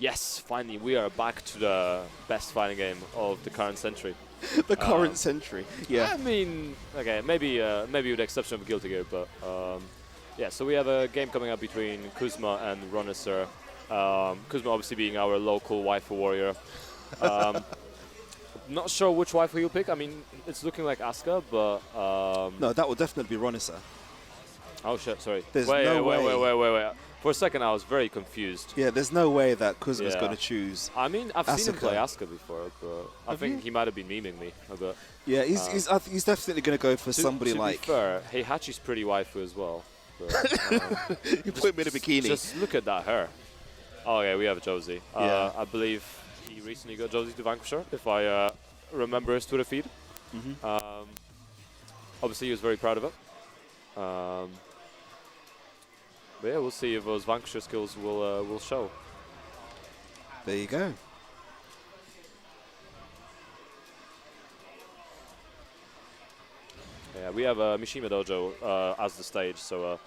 Yes, finally, we are back to the best fighting game of the current century. The current century, yeah. I mean, okay, maybe with the exception of Guilty Gear, but yeah. So we have a game coming up between Kuzma and Ronisser. Kuzma obviously being our local waifu warrior. Not sure which waifu you'll pick. I mean, it's looking like Asuka, but no, that will definitely be Ronisser. Oh shit! Sorry. There's wait. way. For a second, I was very confused. Yeah, there's no way that Kuzma's going to choose. I mean, I've Asuka. seen him play Asuka before, but I think he might have been memeing me a bit. Yeah, he's definitely going to go for somebody like. To be fair, Heihachi's pretty waifu as well. But, you put him in a bikini. Just look at that hair. Oh yeah, we have Josie. Yeah. I believe he recently got Josie to Vanquisher, if I remember his Twitter feed. Obviously, he was very proud of it. But yeah, we'll see if those Vanquisher skills will show. There you go. Yeah, we have Mishima Dojo as the stage, so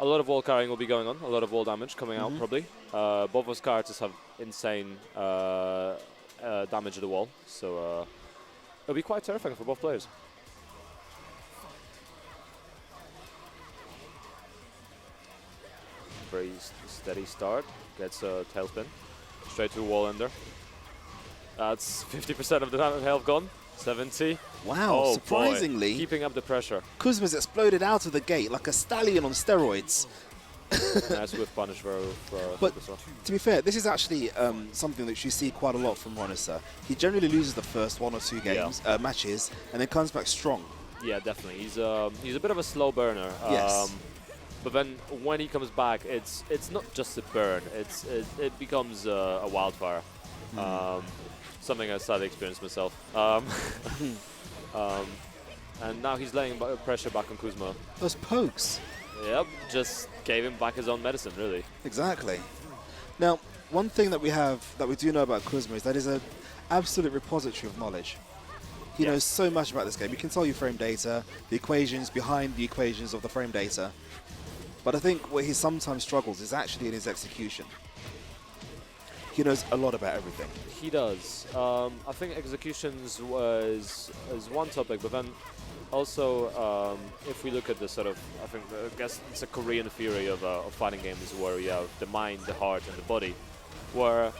a lot of wall carrying will be going on, a lot of wall damage coming out probably. Both those characters have insane damage at the wall, so it'll be quite terrifying for both players. Very steady start, gets a tailspin, straight to a wall ender. That's 50% of the health gone, 70. Wow, surprisingly. Boy. Keeping up the pressure. Kuzma's exploded out of the gate like a stallion on steroids. Nice whiff punish for But to be fair, this is actually something that you see quite a lot from Ronisser. He generally loses the first 1 or 2 games, matches, and then comes back strong. Yeah, definitely. He's a bit of a slow burner. Yes. But then when he comes back, it's not just a burn. It becomes a wildfire. Something I sadly experienced myself. And now he's laying pressure back on Kuzma. Those pokes. Yep, just gave him back his own medicine, really. Exactly. Now, one thing that we do know about Kuzma is that he's an absolute repository of knowledge. He knows so much about this game. He can tell you frame data, the equations behind the equations of the frame data. But I think where he sometimes struggles is actually in his execution. He knows a lot about everything. He does. I think executions is one topic, but then also if we look at the sort of, I guess it's a Korean theory of fighting games where you have the mind, the heart, and the body, where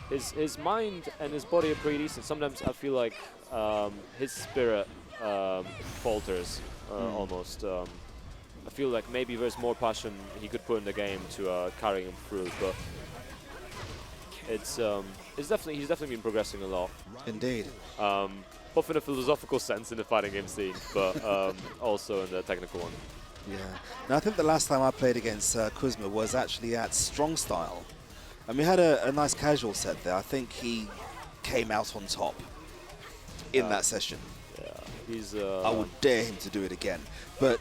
his mind and his body are pretty decent. Sometimes I feel like his spirit falters almost. I feel like maybe there's more passion he could put in the game to carry him through, but he's definitely been progressing a lot. Indeed. Both in a philosophical sense in the fighting game scene, but also in the technical one. Yeah. Now I think the last time I played against Kuzma was actually at Strong Style, and we had a nice casual set there. I think he came out on top in that session. Yeah. He's. I would dare him to do it again, but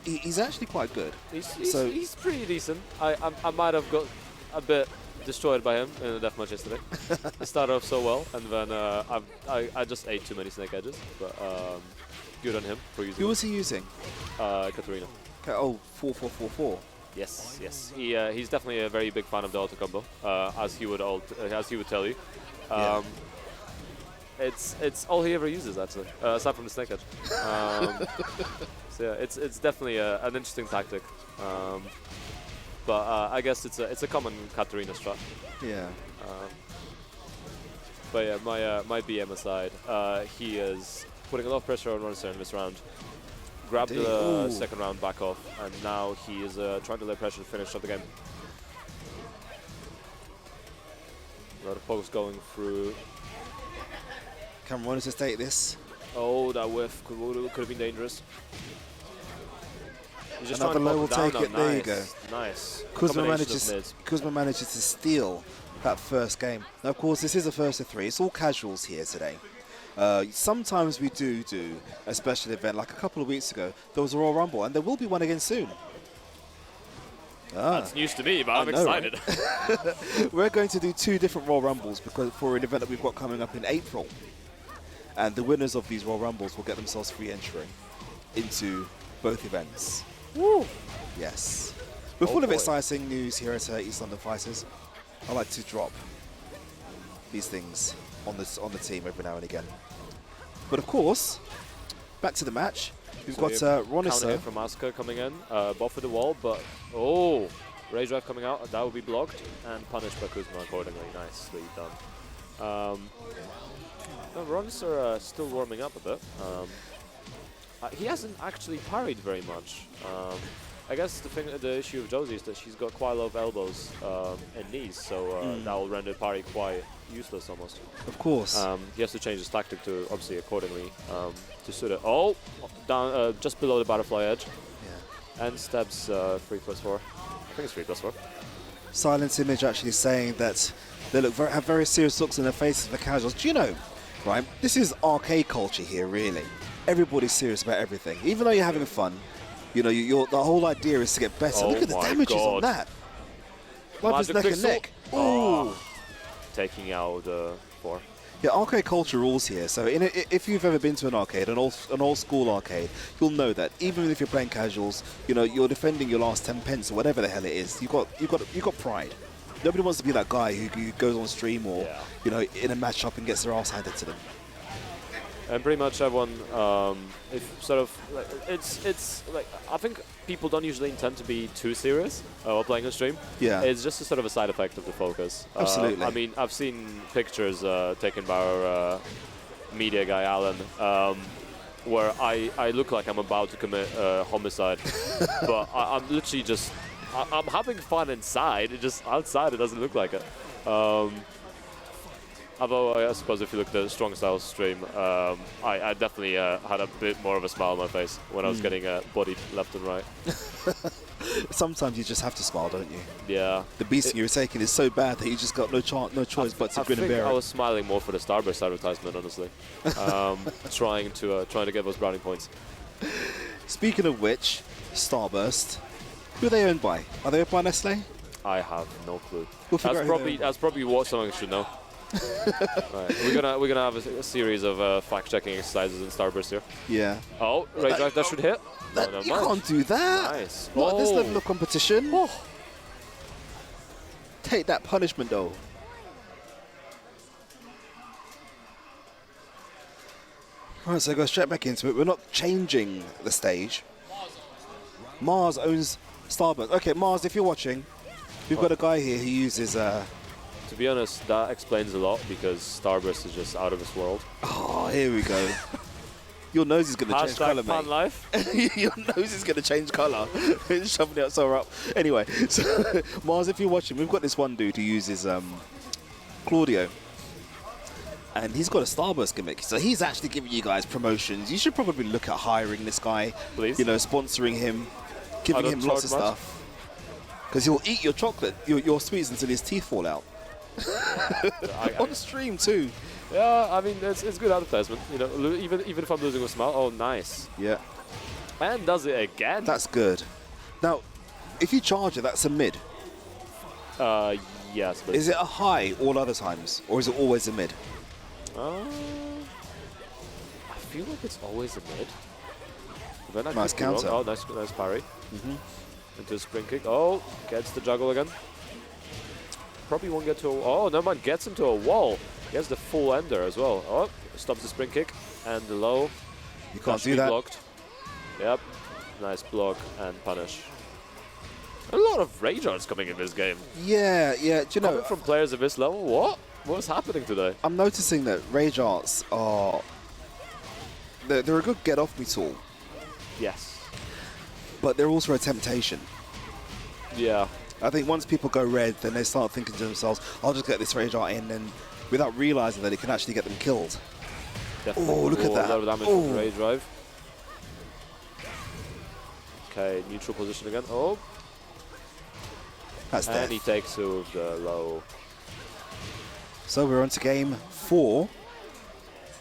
he's actually quite good. He's pretty decent. I might have got a bit destroyed by him in the deathmatch yesterday. I started off so well, and then I just ate too many snake edges. But good on him for using. Who was he using? Katarina. Oh, 4-4-4-4. Yes. He's definitely a very big fan of the auto combo, as he would tell you. It's all he ever uses actually, aside from the snake edge. So yeah, it's definitely an interesting tactic. But I guess it's a common Katarina strat. Yeah. But yeah, my BM aside, he is putting a lot of pressure on Ronisser in this round. Grabbed the second round back off, and now he is trying to lay pressure to finish off the game. A lot of pokes going through. Can Ronisser take this? Oh, that whiff could have been dangerous. He's just Another low will take it. Nice. There you go. Nice. Kuzma manages to steal that first game. Now, of course, this is a first of 3. It's all casuals here today. Sometimes we do a special event, like a couple of weeks ago. There was a Royal Rumble, and there will be one again soon. That's news to me, but I'm excited. Right? We're going to do 2 different Royal Rumbles for an event that we've got coming up in April. And the winners of these Royal Rumbles will get themselves free entry into both events. Woo! Yes. We're full of exciting news here at East London Fighters. I like to drop these things on the team every now and again. But of course, back to the match. We've got Counter Roniso. hit from Asuka coming in, buff with the wall, but oh, Rage Drive coming out, that will be blocked and punished by Kuzma accordingly. Nicely done. No, Roniso still warming up a bit. He hasn't actually parried very much. I guess the issue of Josie is that she's got quite a lot of elbows and knees, so that will render parry quite useless almost. Of course. He has to change his tactic to obviously accordingly to suit it. Oh, down just below the butterfly edge. Yeah. And stabs 3+4. I think it's 3+4. Silence Image actually saying that they have very serious looks in their faces for casuals. Do you know, right? This is arcade culture here, really. Everybody's serious about everything. Even though you're having fun, you know, the whole idea is to get better. Oh, look at the damages on that. Like his neck and neck. Ooh. Taking out 4. Yeah, arcade culture rules here. So if you've ever been to an arcade, an old school arcade, you'll know that even if you're playing casuals, you know, you're defending your last 10 pence or whatever the hell it is. You've got pride. Nobody wants to be that guy who goes on stream or you know, in a matchup and gets their ass handed to them. And pretty much everyone, if sort of, like, it's like, I think people don't usually intend to be too serious while playing on stream. Yeah. It's just a sort of a side effect of the focus. Absolutely. I mean, I've seen pictures taken by our media guy, Alan, where I look like I'm about to commit homicide, but I'm literally just, I'm having fun inside, it just, outside it doesn't look like it. Although I suppose if you look at the Strong Style stream, I definitely had a bit more of a smile on my face when I was getting bodied left and right. Sometimes you just have to smile, don't you? Yeah. The beating you're taking is so bad that you just got no choice but to grin and bear it. I was smiling more for the Starburst advertisement, honestly. trying to get those brownie points. Speaking of which, Starburst, who are they owned by? Are they owned by Nestle? I have no clue. We'll that's probably what someone should know. Right. We're gonna have a series of fact-checking exercises in Starburst here. Yeah. Oh, right, that should hit. You can't do that. Nice. Not at this level of competition. Oh. Take that punishment, though. Alright, so go straight back into it. We're not changing the stage. Mars owns Starburst. Okay, Mars, if you're watching, we've got a guy here who uses To be honest, that explains a lot because Starburst is just out of this world. Oh, here we go. Your nose is going to change colour, mate. Life. Your nose is going to change colour. Shoving it so up. Anyway, so Mars, if you're watching, we've got this one dude who uses Claudio. And he's got a Starburst gimmick. So he's actually giving you guys promotions. You should probably look at hiring this guy. Please. You know, sponsoring him, giving him lots of stuff. Because he'll eat your chocolate, your sweets until his teeth fall out. On stream too. Yeah, I mean it's good advertisement. You know, even if I'm losing a smile. Oh, nice. Yeah. And does it again. That's good. Now, if you charge it, that's a mid. Yes. But is it a high all other times, or is it always a mid? I feel like it's always a mid. Then I nice could be wrong. counter. Oh, nice parry. Into a spring kick. Oh, gets the juggle again. Probably won't get to a... Oh, never mind. Gets him to a wall. He has the full ender as well. Oh, stops the spring kick. And the low. You can't do that. Blocked. Yep. Nice block and punish. A lot of rage arts coming in this game. Yeah. Do you know... Coming from players of this level? What? What's happening today? I'm noticing that rage arts are... They're a good get-off-me tool. Yes. But they're also a temptation. Yeah. I think once people go red, then they start thinking to themselves, I'll just get this rage art in, and without realizing that it can actually get them killed. Definitely. Oh, look at that. A lot of damage from rage drive. Okay, neutral position again. Oh. That's death. And he takes with the low. So we're on to game 4,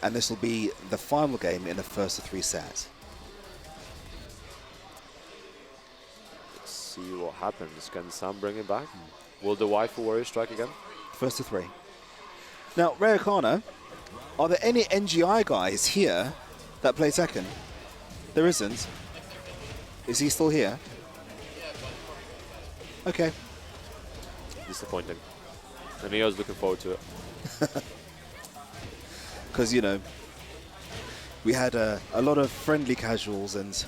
and this will be the final game in the first of 3 sets. See what happens. Can Sam bring it back? Will the waifu warrior strike again? First of 3. Now, Rayakana, are there any NGI guys here that play Tekken? There isn't. Is he still here? Okay. Disappointing. And he was looking forward to it. Because, you know, we had a lot of friendly casuals, and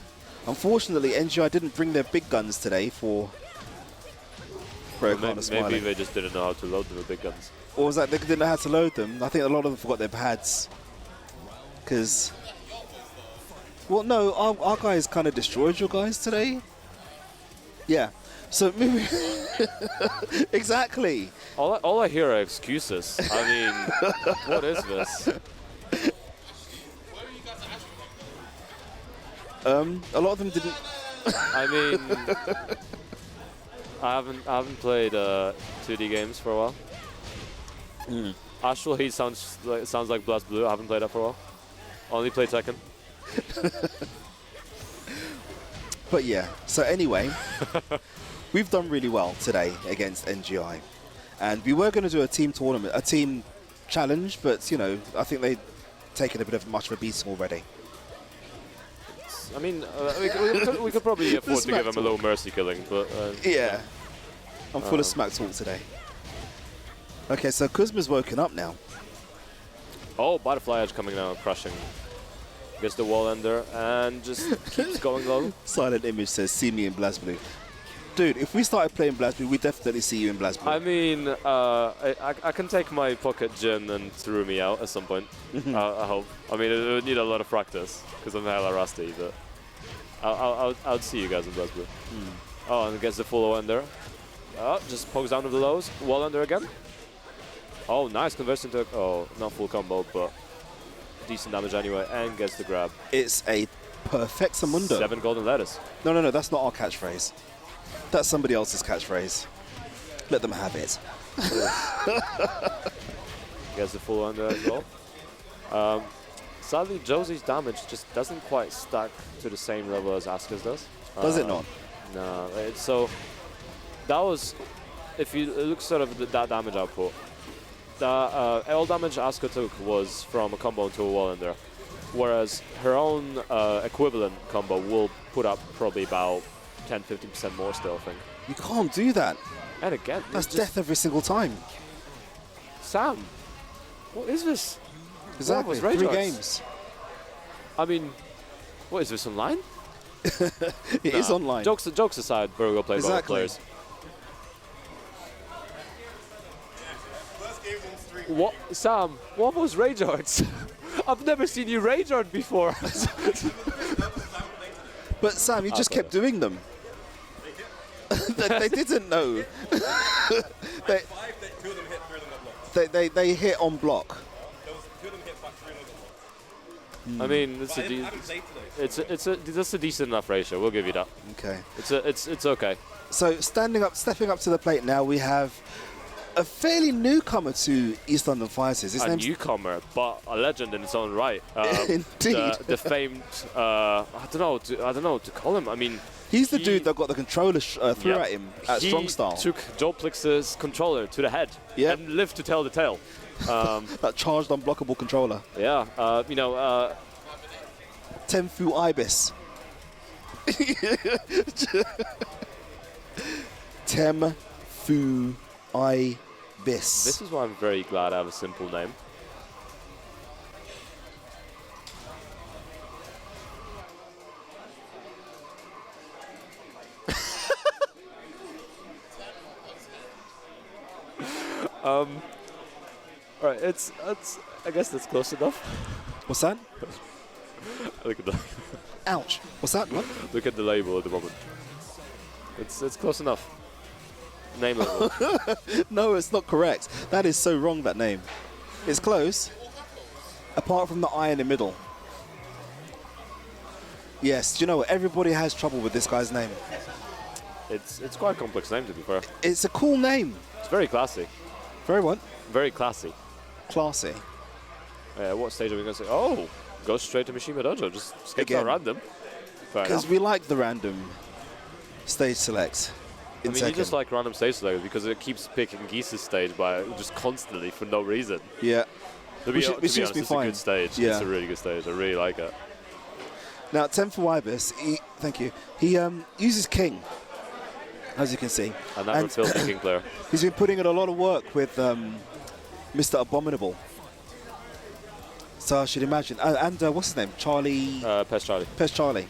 unfortunately, NGI didn't bring their big guns today for Maybe they just didn't know how to load the big guns. Or was that they didn't know how to load them? I think a lot of them forgot their pads. Because, well, no, our guys kind of destroyed your guys today. Yeah. So maybe exactly. All I hear are excuses. I mean, what is this? A lot of them didn't. I mean, I haven't played 2D games for a while. Astral Heat sounds like Blast Blue. I haven't played that for a while. Only played Tekken. But yeah. So anyway, we've done really well today against NGI, and we were going to do a team tournament, a team challenge, but you know, I think they'd taken a bit of much of a beating already. I mean, we could probably afford to give him a little mercy killing, but yeah. I'm full of smack talk today. Okay, so Kuzma's woken up now. Oh, Butterfly Edge coming down, crushing. Gets the wall ender and just keeps going low. Silent Image says, "See me in BlazBlue." Dude, if we started playing BlazBlue, we'd definitely see you in BlazBlue. I mean, I can take my pocket Jin and throw me out at some point. I hope. I mean, it would need a lot of practice because I'm hella rusty, but I'll see you guys in BlazBlue. Oh, and gets the full ender. Just pokes down with the lows. Wall under again. Oh, nice conversion to... Oh, not full combo, but decent damage anyway. And gets the grab. It's a perfectamundo. 7 golden letters. No, that's not our catchphrase. That's somebody else's catchphrase. Let them have it. Gets the full under as well. Sadly, Josie's damage just doesn't quite stack to the same level as Asuka's does. Does it not? No. So that was... If you look sort of that damage output, all damage Asuka took was from a combo into a wall ender, whereas her own equivalent combo will put up probably about 10-15% more still, I think. You can't do that. And again, that's death every single time. Sam, what is this? Exactly, 3 games. I mean, what is this, online? It is online. Jokes aside, we're going to play both players. What, Sam? What was Rage Arts? I've never seen you Rage Art before. But Sam, you just kept doing them. They didn't know. They hit on block. I mean, that's a decent enough ratio. We'll give you that. Okay. It's okay. So stepping up to the plate now, we have a fairly newcomer to East London Fighters. His name's newcomer, but a legend in its own right. Indeed. The famed. I don't know to call him. I mean, he's the dude that got the controller threw at him at Strong Style. He took Joe Plix's controller to the head and lived to tell the tale. That charged unblockable controller. Yeah, you know. Tenfu Ibis. Tenfu Ibis. This is why I'm very glad I have a simple name. All right, it's. I guess that's close enough. What's that? Look at that. Ouch. What's that? What? Look at the label at the moment. It's close enough. Name label. No, it's not correct. That is so wrong, that name. It's close. Apart from the I in the middle. Yes, do you know what? Everybody has trouble with this guy's name. It's quite a complex name, to be fair. It's a cool name. It's very classy. Very what? Very classy. Classy. What stage are we going to say? Oh, go straight to Mishima Dojo. Just skip that random. Because we like the random stage select. I mean, you just like random stage select because it keeps picking Geese's stage by just constantly for no reason. Yeah. To be honest, it's a good stage. Yeah. It's a really good stage. I really like it. Now, Tenfu Ibis, thank you. He uses King. as you can see. Another filthy King player. He's been putting in a lot of work with Mr. Abominable. So I should imagine. And what's his name? Charlie? Pest Charlie. Pest Charlie.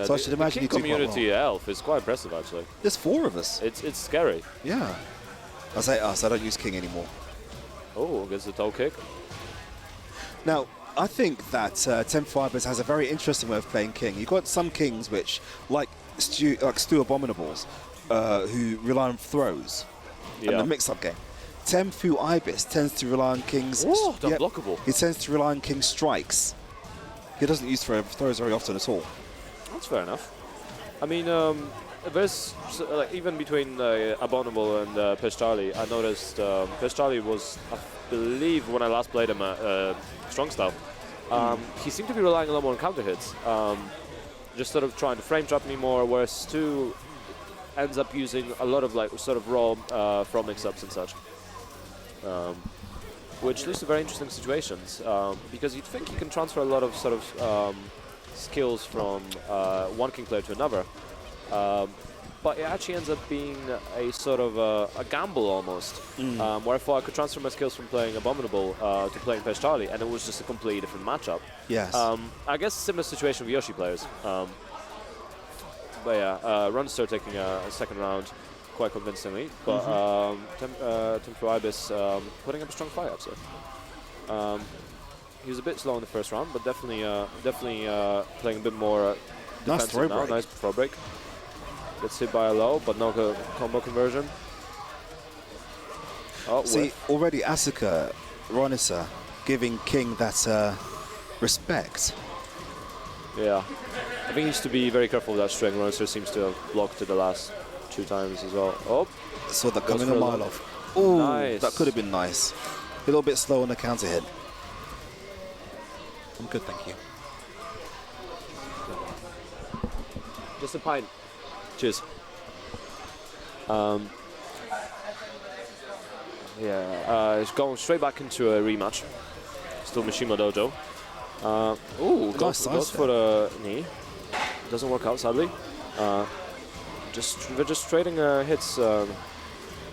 So I should imagine the King community elf is quite impressive, actually. There's 4 of us. It's scary. Yeah. I say us, I don't use King anymore. Oh, gets the toe kick. Now, I think that Temp Fibers has a very interesting way of playing King. You've got some Kings which, like Stu Abominables, who rely on throws and the mix-up game. Tenfu Ibis tends to rely on King's... Oh, unblockable. He tends to rely on King's strikes. He doesn't use throws very often at all. That's fair enough. I mean, there's like even between Abominable and Pest Charlie, I noticed Pest Charlie was, I believe, when I last played him at Strong Style, he seemed to be relying a lot more on counter hits, just sort of trying to frame trap me more, whereas Stu ends up using a lot of like sort of raw throw mix-ups and such, which leads to very interesting situations because you'd think you can transfer a lot of sort of skills from one King player to another, but it actually ends up being a sort of a gamble almost, where I thought I could transfer my skills from playing Abominable to playing Pest Charlie, and it was just a completely different matchup. Yes. I guess a similar situation with Yoshi players. But yeah, Runster taking a second round quite convincingly, but Tempo Ibis putting up a strong fight, I'd say. He was a bit slow in the first round, but definitely playing a bit more nice throw now. break. Nice throw break. Gets hit by a low, but no combo conversion. Oh, see, already Asuka, Ronisa giving King that respect. Yeah. I think he needs to be very careful with that string. Ronisa seems to have blocked it the last 2 times as well. Oh! Saw that coming a mile off. Oh, nice. That could have been nice. A little bit slow on the counter hit. I'm good, thank you. Just a pint. Cheers. It's going straight back into a rematch. Still Mishima Dojo. Goes for the knee. Doesn't work out, sadly. They're just trading hits.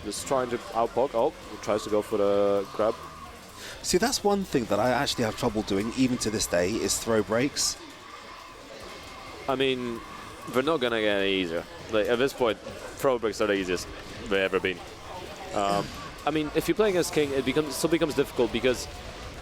Just trying to outpoke. Oh, tries to go for the grab. See, that's one thing that I actually have trouble doing, even to this day, is throw breaks. I mean, they're not gonna get any easier. Like, at this point, throw breaks are the easiest they've ever been. I mean, if you're playing as King, it still becomes difficult because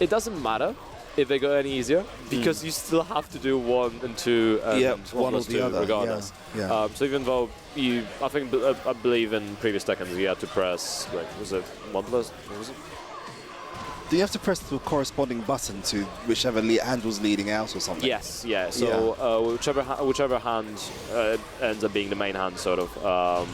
it doesn't matter if they go any easier because you still have to do 1 and 2 and one or the 2 other, regardless. Yeah. So even though I believe in previous Tekken you had to press, like, was it 1+? What was it? Do you have to press the corresponding button to whichever handle's leading out or something? Yes, yeah. So whichever hand ends up being the main hand, sort of,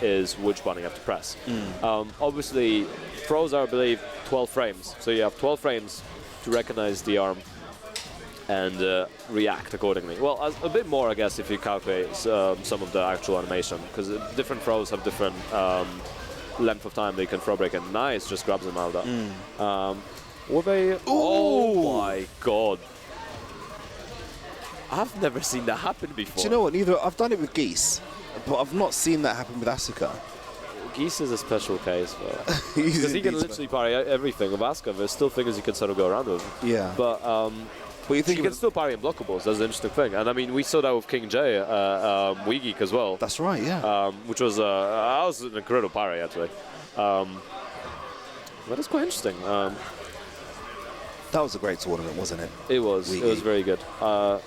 is which one you have to press. Obviously, throws are, I believe, 12 frames. So you have 12 frames to recognize the arm and react accordingly. Well, a bit more, I guess, if you calculate some of the actual animation, because different throws have different length of time they can throw break, and nice just grabs them out of that. Were they? Oh my god! I've never seen that happen before. Do you know what? Neither I've done it with Geese, but I've not seen that happen with Asuka. Geese is a special case, because he can literally parry everything. With Asuka, there's still things you can sort of go around with. Yeah. But you think he can still parry unblockables. That's the interesting thing. And I mean, we saw that with King J, Wii Geek as well. That's right, yeah. Which was an incredible parry, actually. That is quite interesting. That was a great tournament, wasn't it? It was. It was very good. I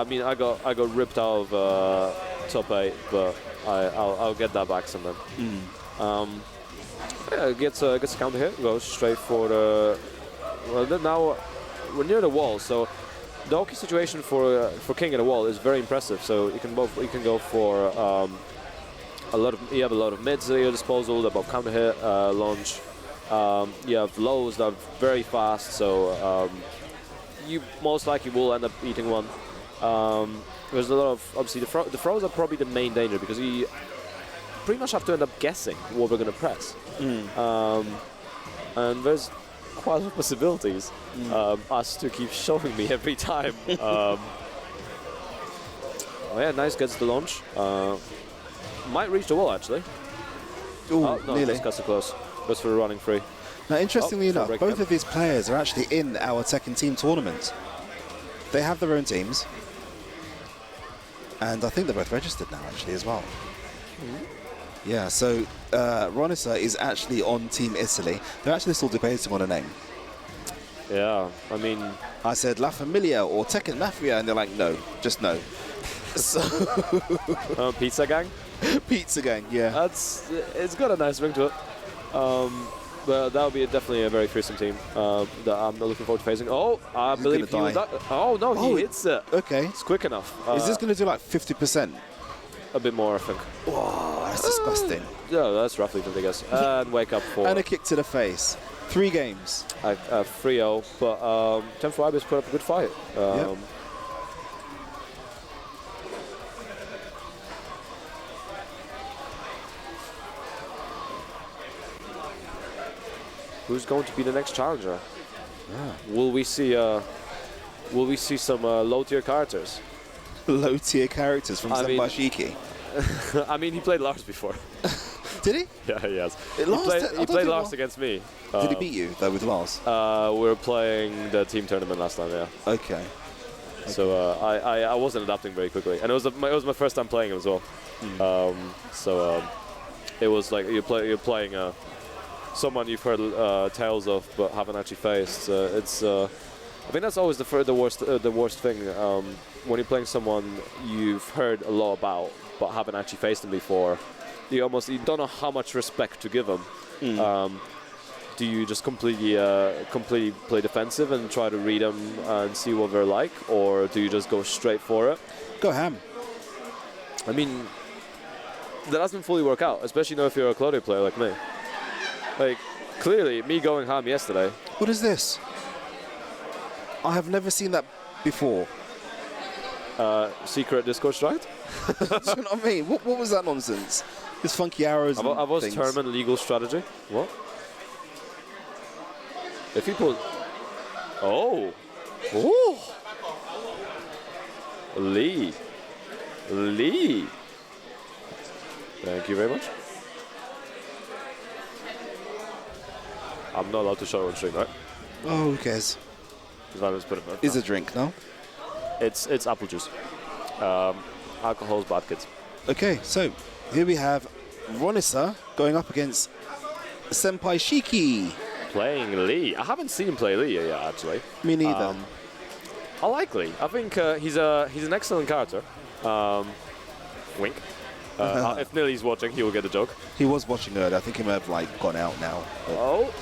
mean, I got ripped out of top 8, but I'll get that back sometime. Yeah, gets a counter hit. Goes straight for the. Well, then now we're near the wall, so the Oki situation for King at the wall is very impressive. So you can go for you have a lot of mids at your disposal that both counter hit, launch. You have lows that are very fast, so you most likely will end up eating one. There's a lot of, obviously, the throws are probably the main danger because you pretty much have to end up guessing what we're going to press. And there's quite a lot of possibilities. Us to keep showing me every time. Oh yeah, nice, gets the launch. might reach the wall, actually. Ooh, Oh, no, nearly. just cuts it close. Goes for a running free. Now, interestingly enough, break both them. of these players are actually in our Tekken team tournament. They have their own teams. And I think they're both registered now, actually, as well. Yeah, so Ronisa is actually on Team Italy. They're actually still debating on a name. Yeah, I mean... I said La Familia or Tekken Mafia, and they're like, no, just no. So Pizza Gang? Pizza Gang, yeah. It's got a nice ring to it. But that would be definitely a very fearsome team that I'm not looking forward to facing. Oh, I believe he would. Oh no, he hits it. Okay. It's quick enough. Is this going to do like 50%? A bit more, I think. Whoa, that's disgusting. Yeah, that's roughly 50, I guess. And wake up for And a kick to the face. 3 games. 3-0, but 10-5 has put up a good fight. Yep. Who's going to be the next challenger? Will we see some low-tier characters? Low-tier characters from I mean- Senpai Shiki. I mean, he played Lars before. Did he? Yeah, he has. It He lost played, it? I he don't played think Lars Lars- against me. Did he beat you, though, with Lars? We were playing the team tournament last time, yeah. Okay. So I wasn't adapting very quickly, and it was my first time playing him as well. It was like you're playing someone you've heard tales of but haven't actually faced. I think that's always the worst thing when you're playing someone you've heard a lot about but haven't actually faced them before. You don't know how much respect to give them. Do you just completely play defensive and try to read them and see what they're like, or do you just go straight for it? Go ham. I mean, that doesn't fully work out, especially if you're a Claudio player like me. Like, clearly, me going ham yesterday. What is this? I have never seen that before. Secret Discord strike? Do you know what I mean? What was that nonsense? These funky arrows and I was things. tournament legal strategy. What? If people... Oh! Ooh! Lee. Thank you very much. I'm not allowed to show on stream, right? Oh, who cares? Because I just put it in. Is a drink, no? It's apple juice. Alcohol's bad, kids. Okay, so here we have Ronisa going up against Senpai Shiki. Playing Lee. I haven't seen him play Lee yet, actually. Me neither. I like Lee. I think he's an excellent character. Wink. If Nilly's watching, he will get the joke. He was watching earlier. I think he may have like gone out now. Oh,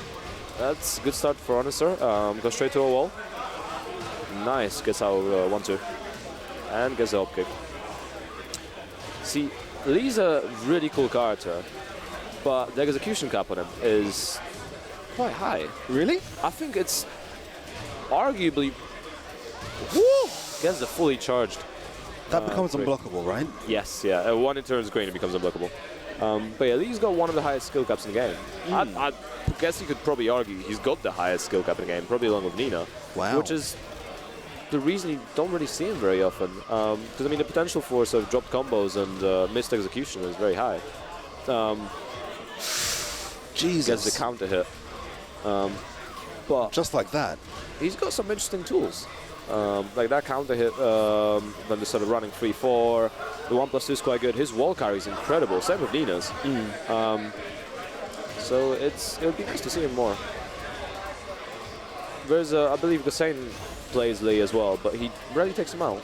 that's a good start for Onister. Go straight to a wall. Nice. Gets out 1-2. And gets the up kick. See, Lee's a really cool character, but the execution cap on him is quite high. Really? I think it's arguably... Woo! Gets the fully charged. That becomes great. unblockable, right? Yes, yeah. One in turns green, it becomes unblockable. But yeah, Lee's got one of the highest skill caps in the game. I guess you could probably argue he's got the highest skill cap in the game, probably along with Nina. Wow. Which is the reason you don't really see him very often. Because, I mean, the potential for sort of dropped combos and missed execution is very high. Jesus. Gets the counter hit. But Just like that. he's got some interesting tools. Like that counter hit, then the sort of running 3-4. The 1+2 is quite good. His wall carry is incredible. Same with Nina's. So it would be nice to see him more. There's, I believe, Gassane plays Lee as well, but he rarely takes him out.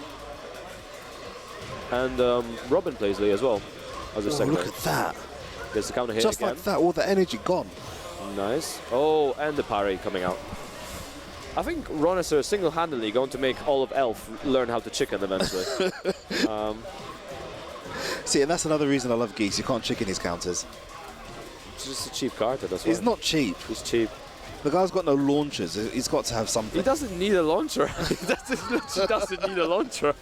And Robin plays Lee as well. As a second. Look at that. Gets the counter hit Just again. like that, all the energy gone. Nice. Oh, and the parry coming out. I think Ronisa is single-handedly going to make all of Elf learn how to chicken eventually. See, and that's another reason I love Geese. You can't chicken his counters. It's just a cheap character, that's why. He's not cheap. He's cheap. The guy's got no launchers. He's got to have something. He doesn't need a launcher. He doesn't need a launcher.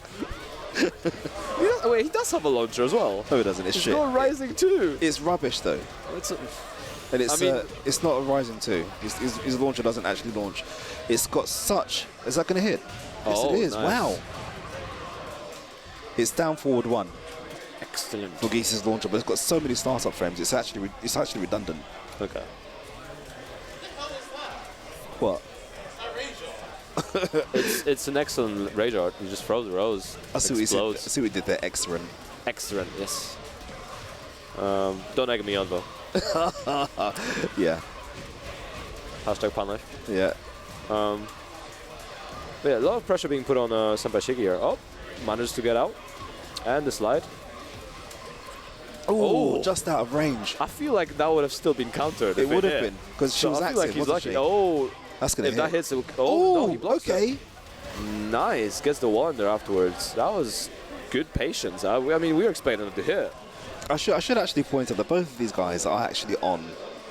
Wait, he does have a launcher as well. No, he doesn't. It's He's shit. got Rising too. It's rubbish, though. And it's, I mean- it's not a Ryzen 2. His launcher doesn't actually launch. It's got such... Is that going to hit? Yes, Oh, it is. nice. Wow. It's down forward 1. Excellent. for Geese's launcher, but it's got so many startup frames. It's actually redundant. Okay. What? It's an excellent rage art. You just throw the rose. I see what you said. I explodes. see what you did there. Excellent. Excellent. Yes. Don't egg me on though. Yeah. Hashtag pan life. Yeah. But yeah, a lot of pressure being put on Senpai Shiki here. Oh, managed to get out. And the slide. Oh, just out of range. I feel like that would have still been countered. It would have been, because she So was I feel active, like he's wasn't lucky. she? Oh, That's going if to that hit. hits it. Oh, no, he blocks okay. it. Nice. Gets the wall in there afterwards. That was good patience. I mean, we were expecting him to hit. I should actually point out that both of these guys are actually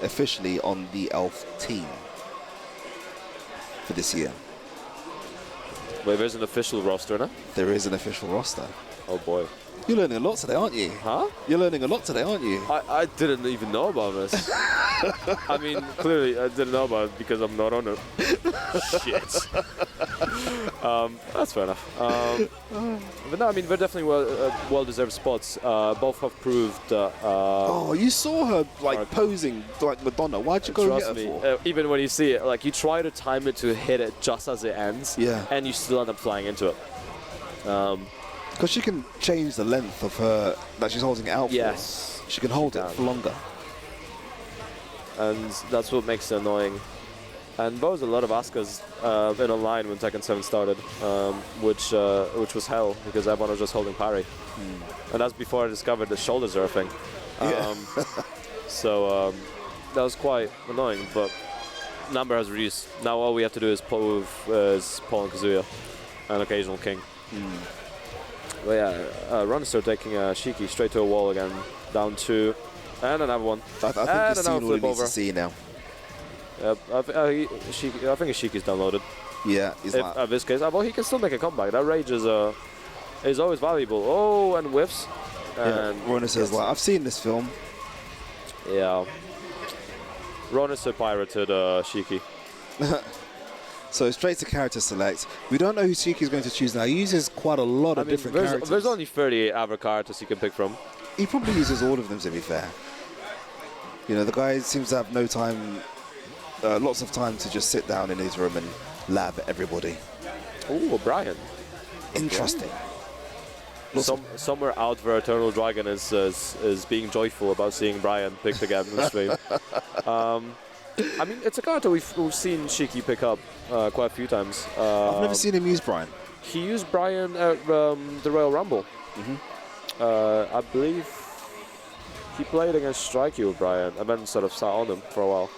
officially on the Elf team for this year. Wait, there's an official roster now? There is an official roster. Oh, boy. You're learning a lot today, aren't you? Huh? You're learning a lot today, aren't you? I didn't even know about this. I mean, clearly I didn't know about it because I'm not on it. Shit. That's fair enough. But no, I mean, they're definitely well-deserved spots. Both have proved... Oh, you saw her like posing like Madonna. Why'd you go Trust get me, her for? even when you see it, like you try to time it to hit it just as it ends, Yeah. and you still end up flying into it. Because she can change the length of her that she's holding it out Yes, for. She can hold it can. for longer. And that's what makes it annoying. And there was a lot of Asukas in online when Tekken 7 started, which was hell because everyone was just holding parry. And that's before I discovered the shoulders are a thing. So that was quite annoying, but number has reduced. Now all we have to do is Paul and Kazuya, and occasional King. But yeah, Runster taking Shiki straight to a wall again, down 2, and another one. I think And he's another seen all he flip needs over. to see now. I think Shiki's downloaded. Yeah, he's like, In this case, well, he can still make a comeback. That rage is always valuable. Oh, and whiffs. yeah. And Rona says, like, I've seen this film. yeah. Runster pirated Shiki. So straight to character select. We don't know who Shiki's going to choose now. He uses quite a lot of different characters. There's only 38 other characters you can pick from. He probably uses all of them, to be fair. You know, the guy seems to have no time, lots of time to just sit down in his room and lab at everybody. Ooh, Brian. Interesting. Somewhere out there, Eternal Dragon is being joyful about seeing Brian picked again in the stream. I mean, it's a character we've seen Shiki pick up quite a few times. I've never seen him use Brian. He used Brian at the Royal Rumble. I believe he played against Strikey with Brian and then sort of sat on him for a while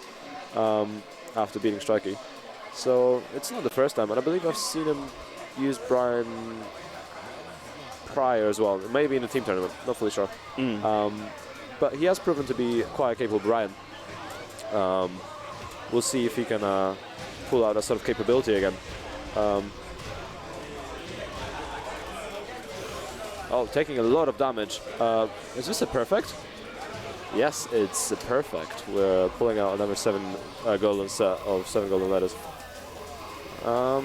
after beating Strikey. So it's not the first time, and I believe I've seen him use Brian prior as well. Maybe in a team tournament, not fully sure. But he has proven to be quite capable Brian. We'll see if he can pull out that sort of capability again. Oh, taking a lot of damage. Is this a perfect? Yes, it's a perfect. We're pulling out another 7 golden set of 7 golden letters. I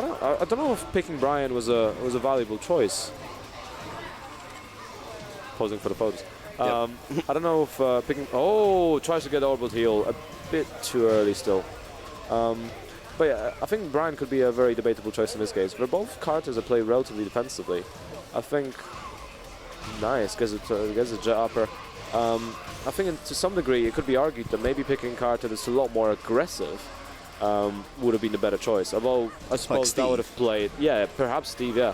don't know if picking Brian was a valuable choice. Posing for the photos. I don't know if picking... Oh, tries to get orbital heal a bit too early still. But yeah, I think Brian could be a very debatable choice in this case. They're both characters that play relatively defensively. I think... Nice, gets a jet upper. I think to some degree it could be argued that maybe picking a character that's a lot more aggressive would have been the better choice. Although I suppose that would have played... Yeah, perhaps Steve, yeah.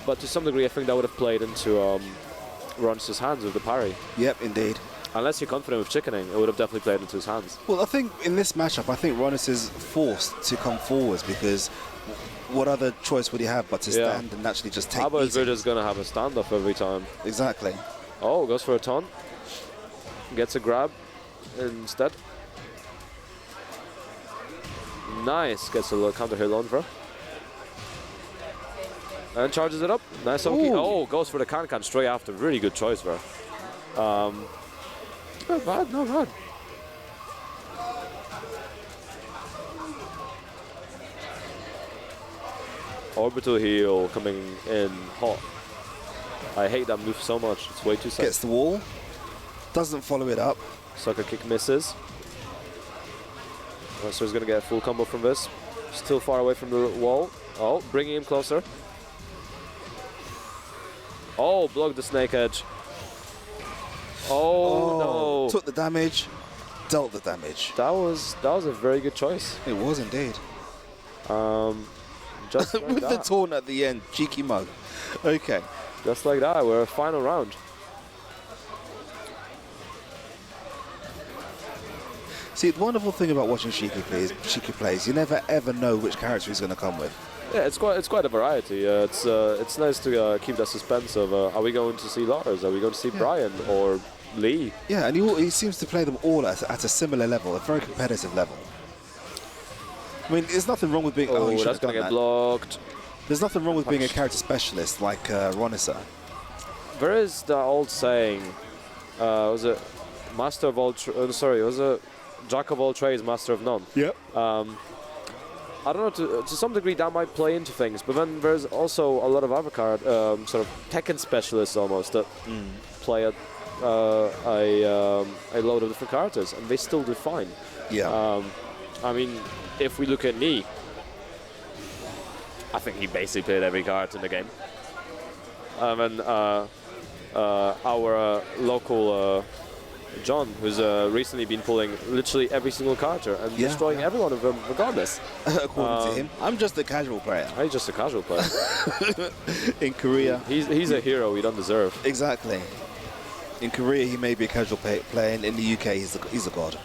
But to some degree I think that would have played into... Ronster's hands with the parry. Yep, indeed. Unless you're confident with chickening, it would have definitely played into his hands. Well, I think in this matchup, I think Ronis is forced to come forwards because what other choice would he have but to stand and actually just take Otherwise, we're beatings? just going to have a standoff every time. Exactly. Oh, goes for a taunt. Gets a grab instead. Nice. Gets a little counter hit on for. And charges it up. Nice Oki. Oh, goes for the can straight after. Really good choice there. Not bad, not bad. Orbital heal coming in hot. I hate that move so much. It's way too safe. Gets the wall. Doesn't follow it up. Sucker kick misses. So he's going to get a full combo from this. Still far away from the wall. Oh, bringing him closer. Oh, blocked the snake edge. Oh, no. Took the damage, dealt the damage. That was a very good choice. It was indeed. Just like With that. the taunt at the end, cheeky mug. Okay. Just like that, we're a final round. See, the wonderful thing about watching Shiki plays, you never ever know which character he's going to come with. Yeah, it's quite a variety. It's nice to keep that suspense of are we going to see Lars, are we going to see Brian or Lee? Yeah, and he seems to play them all at a similar level, a very competitive level. I mean, there's nothing wrong with being. Oh, you should that's have going to done get that. blocked. There's nothing wrong with being a character specialist like Ronissa. There is the old saying, was it master of all? Was it jack of all trades, master of none? Yep. I don't know, to some degree that might play into things, but then there's also a lot of other sort of Tekken specialists almost that play at a load of different characters, and they still do fine. Yeah. I mean, if we look at Nee, I think he basically played every card in the game. And our local John, who's recently been pulling literally every single character and destroying every one of them regardless. According to him, I'm just a casual player. He's just a casual player. In Korea. He's a hero we don't deserve. Exactly. In Korea, he may be a casual player. In the UK, he's a god.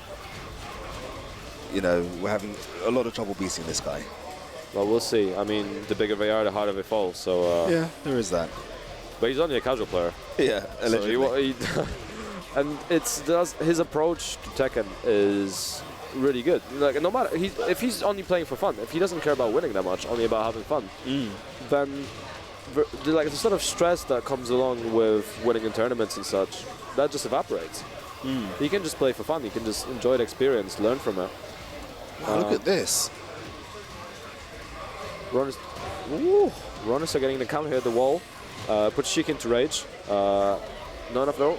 You know, we're having a lot of trouble beating this guy. Well, we'll see. I mean, the bigger they are, the harder they fall. So yeah, there is that. But he's only a casual player. Yeah, allegedly. So and his approach to Tekken is really good. Like, no matter if he's only playing for fun, if he doesn't care about winning that much, only about having fun, then the sort of stress that comes along with winning in tournaments and such, that just evaporates. You can just play for fun. You can just enjoy the experience, learn from it. Wow, look at this. Runners are getting the counter here at the wall. Puts Sheik into rage. Not enough though.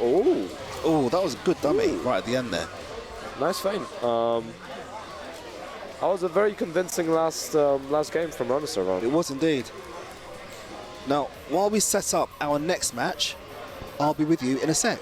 Oh, that was a good dummy right at the end there. Nice feint. That was a very convincing last game from Runners. It was indeed. Now, while we set up our next match, I'll be with you in a sec.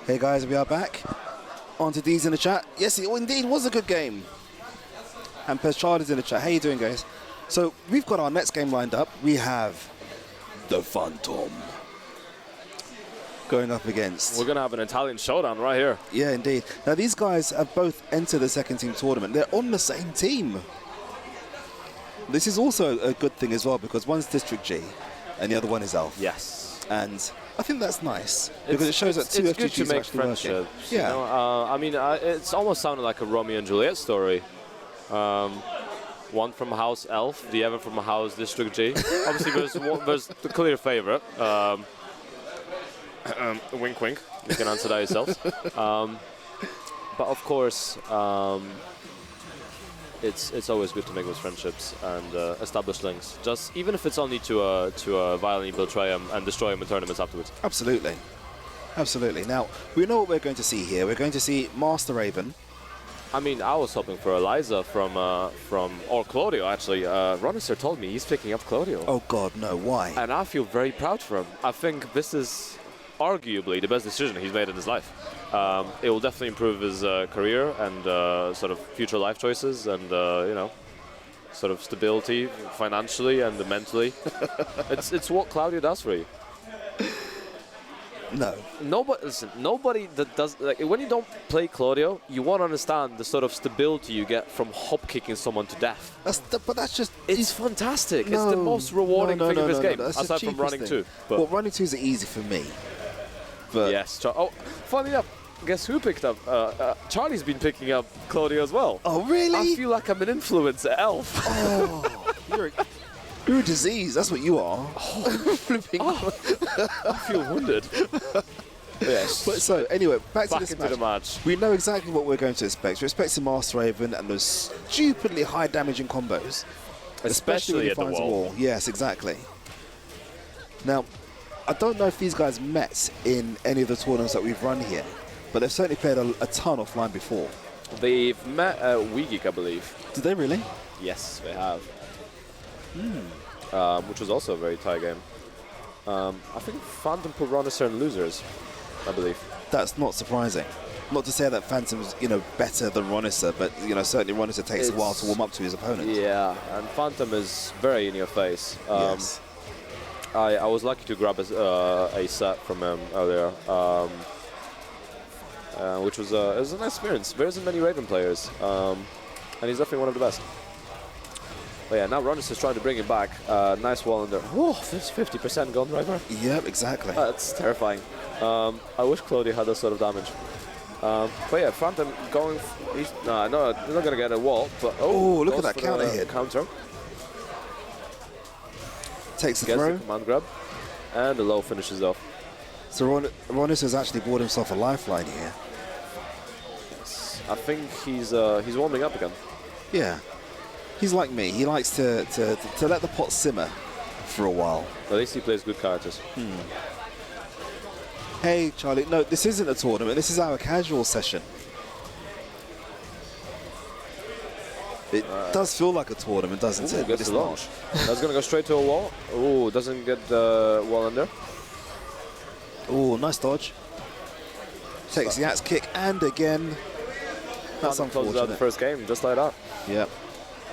Hey guys, we are back. On to D's in the chat. Yes, it indeed was a good game. And Peschard is in the chat. How you doing, guys? So we've got our next game lined up. We have the Phantom going up against. We're gonna have an Italian showdown right here. Yeah, indeed. Now these guys have both entered the second team tournament. They're on the same team. This is also a good thing as well because one's District G and the other one is Elf. Yes. And I think that's nice because it shows that two it's good FGGs to are make actually working. friendships. Yeah. You know? I mean, it's almost sounded like a Romeo and Juliet story. One from House Elf, the other from House District G. Obviously, there's the clear favorite. Wink, wink. You can answer that yourselves. But of course, it's always good to make those friendships and establish links. Just even if it's only to violently betray them and destroy them in tournaments afterwards. Absolutely. Absolutely. Now, we know what we're going to see here. We're going to see Master Raven. I mean, I was hoping for Eliza or Claudio, actually. Ronisser told me he's picking up Claudio. Oh, God, no. Why? And I feel very proud for him. I think this is arguably the best decision he's made in his life. It will definitely improve his career and sort of future life choices and, you know, sort of stability financially and mentally. It's what Claudio does for you. No. Nobody that does, like, when you don't play Claudio, you won't understand the sort of stability you get from hop kicking someone to death. But that's just... It's fantastic. No, it's the most rewarding thing of this game, that's aside the from running cheapest 2. thing. But Well, running 2 is easy for me. But yes. Oh, funny enough, guess who picked up? Charlie's been picking up Claudio as well. Oh, really? I feel like I'm an influencer elf. Oh, you're a disease. That's what you are. Flipping. I feel wounded. Yes. But so, anyway, back to Back this into the match. We know exactly what we're going to expect. We're expecting Master Raven and those stupidly high damaging combos. Especially when he at the finds a wall. wall. Yes, exactly. Now, I don't know if these guys met in any of the tournaments that we've run here, but they've certainly played a ton offline before. They've met at WeGeek, I believe. Did they really? Yes, they have. Which was also a very tight game. I think Phantom put Ronisser in losers, I believe. That's not surprising. Not to say that Phantom's, you know, better than Ronisser, but, you know, certainly Ronisser takes a while to warm up to his opponent. Yeah, and Phantom is very in your face. Yes. I was lucky to grab a set from him earlier, which was it was a nice experience. There isn't many Raven players, and he's definitely one of the best. But yeah, now Ronis is trying to bring him back. Nice wall in there. Whoa, there's 50% gone right there. Yep, exactly. That's terrifying. I wish Claudio had that sort of damage. But yeah, Phantom going. He's no, they're not gonna get a wall. But look at goes that for counter the hit. Counter. Takes the Gets throw. the command grab, and the low finishes off. So Ronis has actually bought himself a lifeline here. I think he's warming up again. Yeah. He's like me. He likes to let the pot simmer for a while. At least he plays good characters. Hey, Charlie. No, this isn't a tournament. This is our casual session. It does feel like a tournament, doesn't it? But Gets it's the launch. That's gonna go straight to a wall. Oh, doesn't get the wall under. Oh, nice dodge. Takes the axe kick, and again. That's Phantom closes out the unfortunate. first game, just like that. Yep.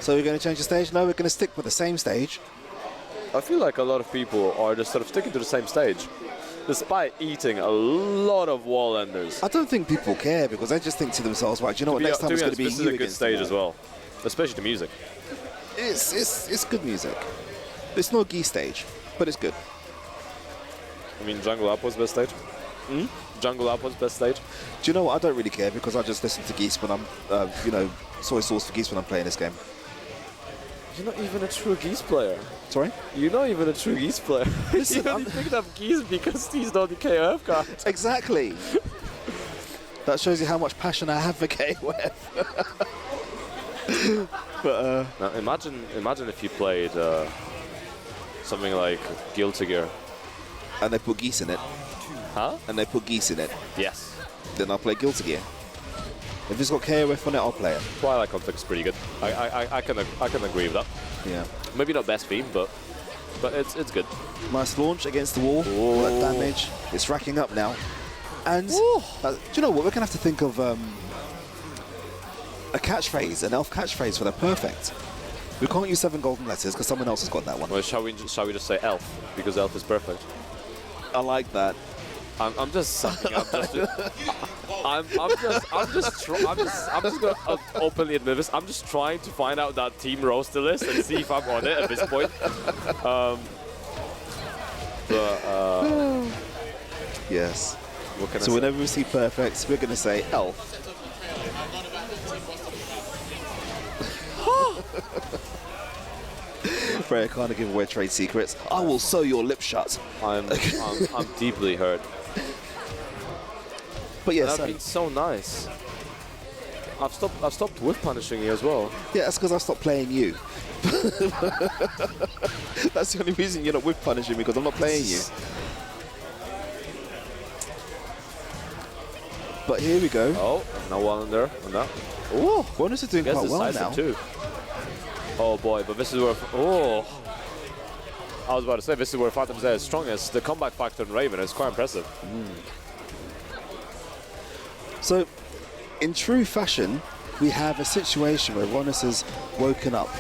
So we're going to change the stage? No, we're going to stick with the same stage. I feel like a lot of people are just sort of sticking to the same stage, despite eating a lot of wall enders. I don't think people care because they just think to themselves, right, do you know what, next time it's going to be this you is a good against stage the as wall. well, especially the music. It's good music. It's not Gi stage, but it's good. I mean, Jungle Up was best stage. Jungle Up was best stage. Do you know what? I don't really care because I just listen to Geese when I'm, you know, soy sauce for Geese when I'm playing this game. You're not even a true Geese player. Sorry? You're not even a true Geese player. Listen, you only picked up Geese because he's not the KOF card. Exactly. That shows you how much passion I have for KOF. But now imagine if you played something like Guilty Gear. and they put Geese in it. Huh? And they put Geese in it. Yes. Then I'll play Guilty Gear. If it's got KOF on it, I'll play it. Twilight Conflict is pretty good. I can agree with that. Yeah. Maybe not best theme, but it's good. Nice launch against the wall. All that damage. It's racking up now. And do you know what? We're going to have to think of a catchphrase, an elf catchphrase for the perfect. We can't use 7 golden letters because someone else has got that one. Well, shall we just say elf because elf is perfect? I like that. I'm just sucking up. I'm just gonna openly admit this. I'm just trying to find out that team roster list and see if I'm on it at this point. Yes. What can I So say? whenever we see perfects, we're going to say elf. Freya can't give away trade secrets. I will sew your lip shut. I'm deeply hurt. But yes, That'd be so nice. I've stopped whiff punishing you as well. yeah, that's because I stopped playing you. That's the only reason you're not whip punishing me, because I'm not playing you. But here we go. Oh, no one there on that. Oh, Ronus is doing Gets quite well decisive now. too. Oh boy, but this is where... Oh! I was about to say, this is where Phantom's at its strongest. The comeback factor in Raven is quite impressive. So, in true fashion, we have a situation where Ronus has woken up.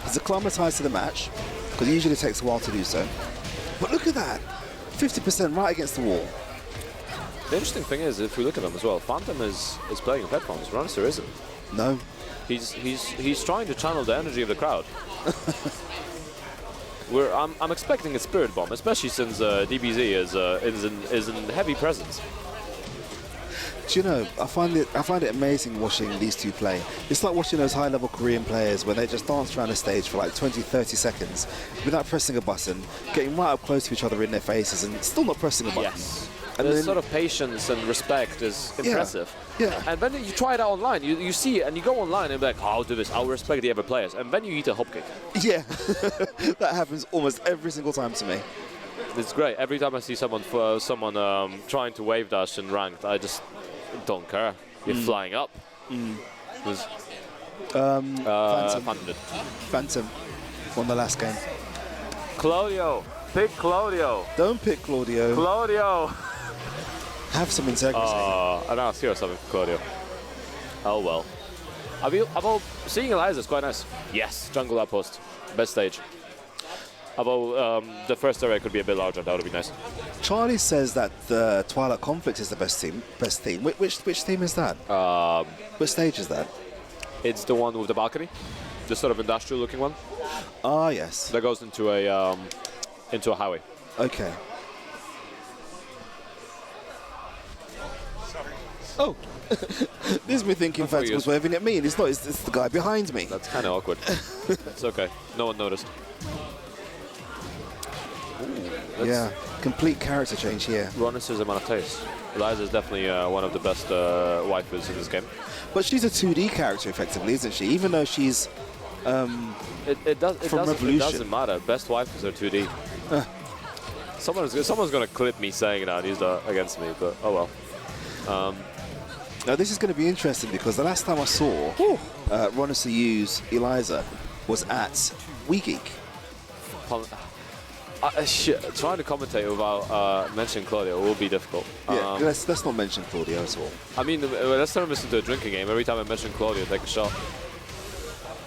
He's acclimatized to the match, because it usually takes a while to do so. But look at that! 50% right against the wall. The interesting thing is, if we look at him as well, Phantom is playing with headphones. Ronus isn't. No. He's trying to channel the energy of the crowd. I'm expecting a spirit bomb, especially since DBZ is in heavy presence. Do you know, I find it amazing watching these two play. It's like watching those high-level Korean players where they just dance around the stage for like 20, 30 seconds without pressing a button, getting right up close to each other in their faces and still not pressing a button. Yes. And the then, sort of patience and respect is impressive. Yeah. And then you try it out online. You see it and you go online and be like, oh, I'll do this. I'll respect the other players. And then you eat a hop kick. yeah, that happens almost every single time to me. It's great. Every time I see someone trying to wave dash in ranked, I just don't care. You're flying up. Phantom won the last game. Claudio. Pick Claudio. Don't pick Claudio. Claudio. Have some integrity. I know, serious something for Claudio. Oh well. About seeing Eliza is quite nice. Yes, jungle outpost. Best stage. About the first area could be a bit larger, that would be nice. Charlie says that the Twilight Conflict is the best theme. Which theme is that? Which stage is that? It's the one with the balcony. The sort of industrial looking one. Ah, yes. That goes into a highway. Okay. Oh, this is me thinking Phantom was waving at me, and it's not. It's the guy behind me. That's kind of awkward. It's okay. No one noticed. Ooh, yeah, complete character change here. Ronus is a man of taste. Eliza is definitely one of the best waifus in this game. But she's a 2D character, effectively, isn't she? Even though she's it doesn't matter. Best waifus are 2D. Someone's gonna clip me saying that and use that against me, but oh well. Now this is going to be interesting because the last time I saw Ronus use Eliza was at WeGeek. Trying to commentate without mentioning Claudio will be difficult. Yeah, let's not mention Claudio at all. I mean, let's turn this into a drinking game. Every time I mention Claudio, take a shot.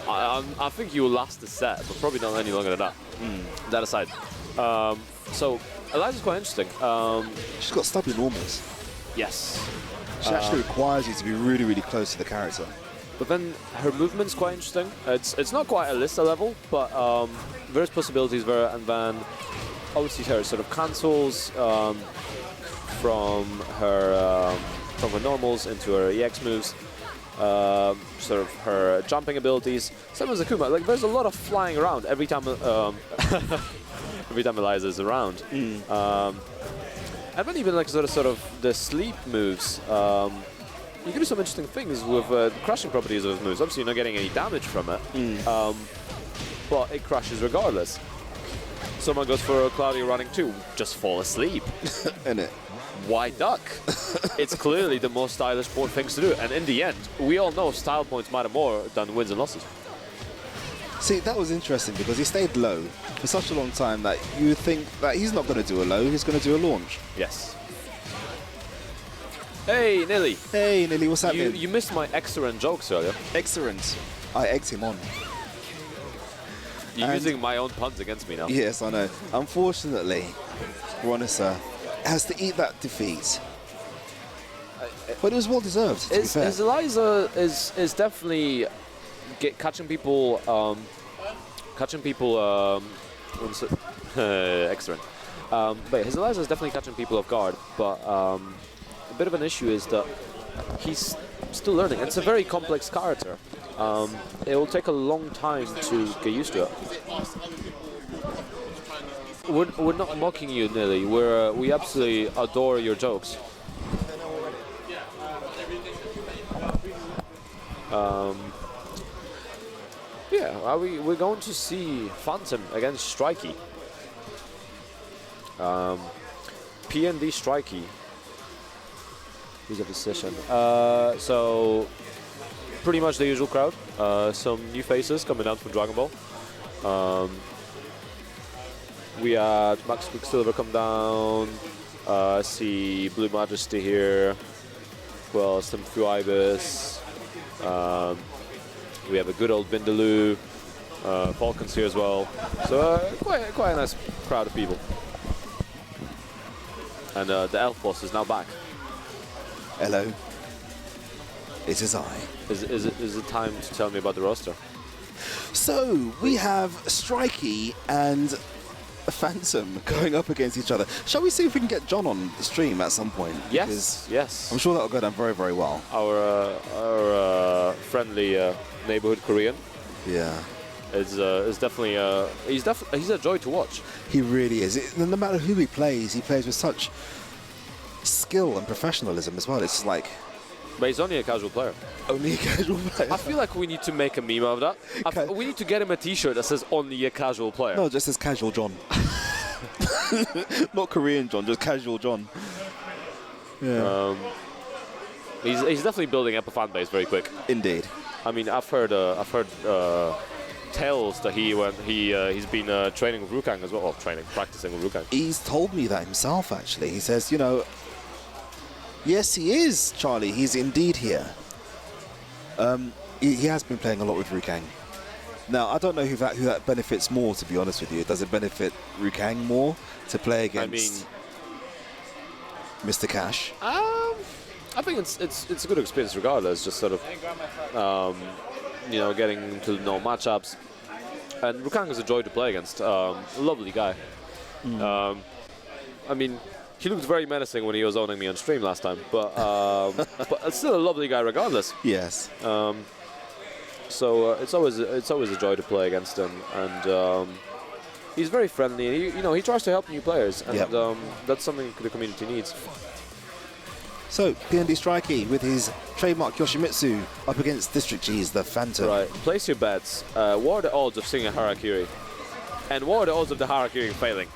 I think you will last the set, but probably not any longer than that. That aside. So, Eliza's quite interesting. She's got stubby normals. Yes. She actually requires you to be really, really close to the character. But then her movement's quite interesting. It's not quite Alyssa level, but there's possibilities there. And then obviously her sort of cancels from her normals into her EX moves. Sort of her jumping abilities. Same as Akuma. Like there's a lot of flying around every time every time Eliza is around. And then even like sort of the sleep moves. You can do some interesting things with the crushing properties of those moves. Obviously, you're not getting any damage from it, but it crushes regardless. Someone goes for a Claudio running too, just fall asleep. Innit? Why duck? It's clearly the most stylish things to do. And in the end, we all know style points matter more than wins and losses. See, that was interesting because he stayed low for such a long time that you would think that he's not going to do a low, he's going to do a launch. Yes. Hey, Nilly. Hey, Nilly, what's happening? You missed my excellent jokes earlier. Excellent. I egged him on. You're using my own puns against me now. Yes, I know. Unfortunately, Ronus has to eat that defeat. But it was well deserved, to be fair. His Eliza is definitely catching people. Excellent. But his Eliza is definitely catching people off guard. But a bit of an issue is that he's still learning. It's a very complex character. It will take a long time to get used to it. We're not mocking you, Nilly. We absolutely adore your jokes. Yeah, we're going to see Phantom against Strikey. PND Strikey. Who's of the session? So pretty much the usual crowd. Some new faces coming down from Dragon Ball. We had Max Quicksilver come down. I see Blue Majesty here. Who else? Some Ibis. We have a good old Vindaloo. Falcons here as well. So quite a nice crowd of people. And the elf boss is now back. Hello. It is I. Is it time to tell me about the roster? So, we have Strikey and Phantom going up against each other. Shall we see if we can get John on the stream at some point? Yes, yes. I'm sure that'll go down very, very well. Our friendly neighborhood Korean. Yeah. Is definitely he's a joy to watch. He really is. No matter who he plays with such skill and professionalism as well. It's like... But he's only a casual player. Only a casual player? I feel like we need to make a meme of that. We need to get him a t-shirt that says only a casual player. No, just says casual John. Not Korean John, just casual John. Yeah. He's definitely building up a fan base very quick. Indeed. I mean, I've heard tales that he's been training with Rukang as well. Well, practicing with Rukang. He's told me that himself, actually. He says, you know, yes, he is, Charlie. He's indeed here. He has been playing a lot with Rukang. Now, I don't know who that benefits more, to be honest with you. Does it benefit Rukang more to play against Mr. Cash? I think it's a good experience regardless. Just sort of, getting to know matchups. And Rukang is a joy to play against. Lovely guy. I mean, he looked very menacing when he was owning me on stream last time, but but still a lovely guy regardless. Yes. So it's always a joy to play against him, and he's very friendly. And he tries to help new players, and that's something the community needs. So PND Strikey with his trademark Yoshimitsu up against District G's the Phantom. Right. Place your bets. What are the odds of seeing a Harakiri, and what are the odds of the Harakiri failing?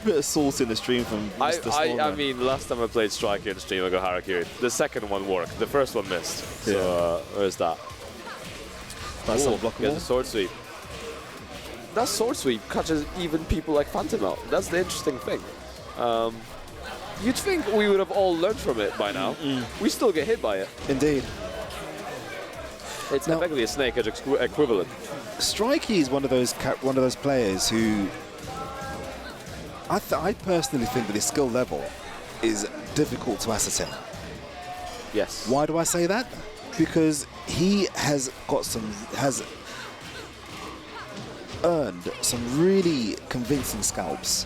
Bit of salt in the stream from Mr. I mean, last time I played Striker in the stream, I got Harakiri. The second one worked. The first one missed. So where's that? That's unblockable. He has a sword sweep. That sword sweep catches even people like Phantom out. That's the interesting thing. You'd think we would have all learned from it by now. We still get hit by it. Indeed. It's effectively a Snake Edge equivalent. Strikey is one of those players who I personally think that his skill level is difficult to ascertain. Yes. Why do I say that? Because he has earned some really convincing scalps.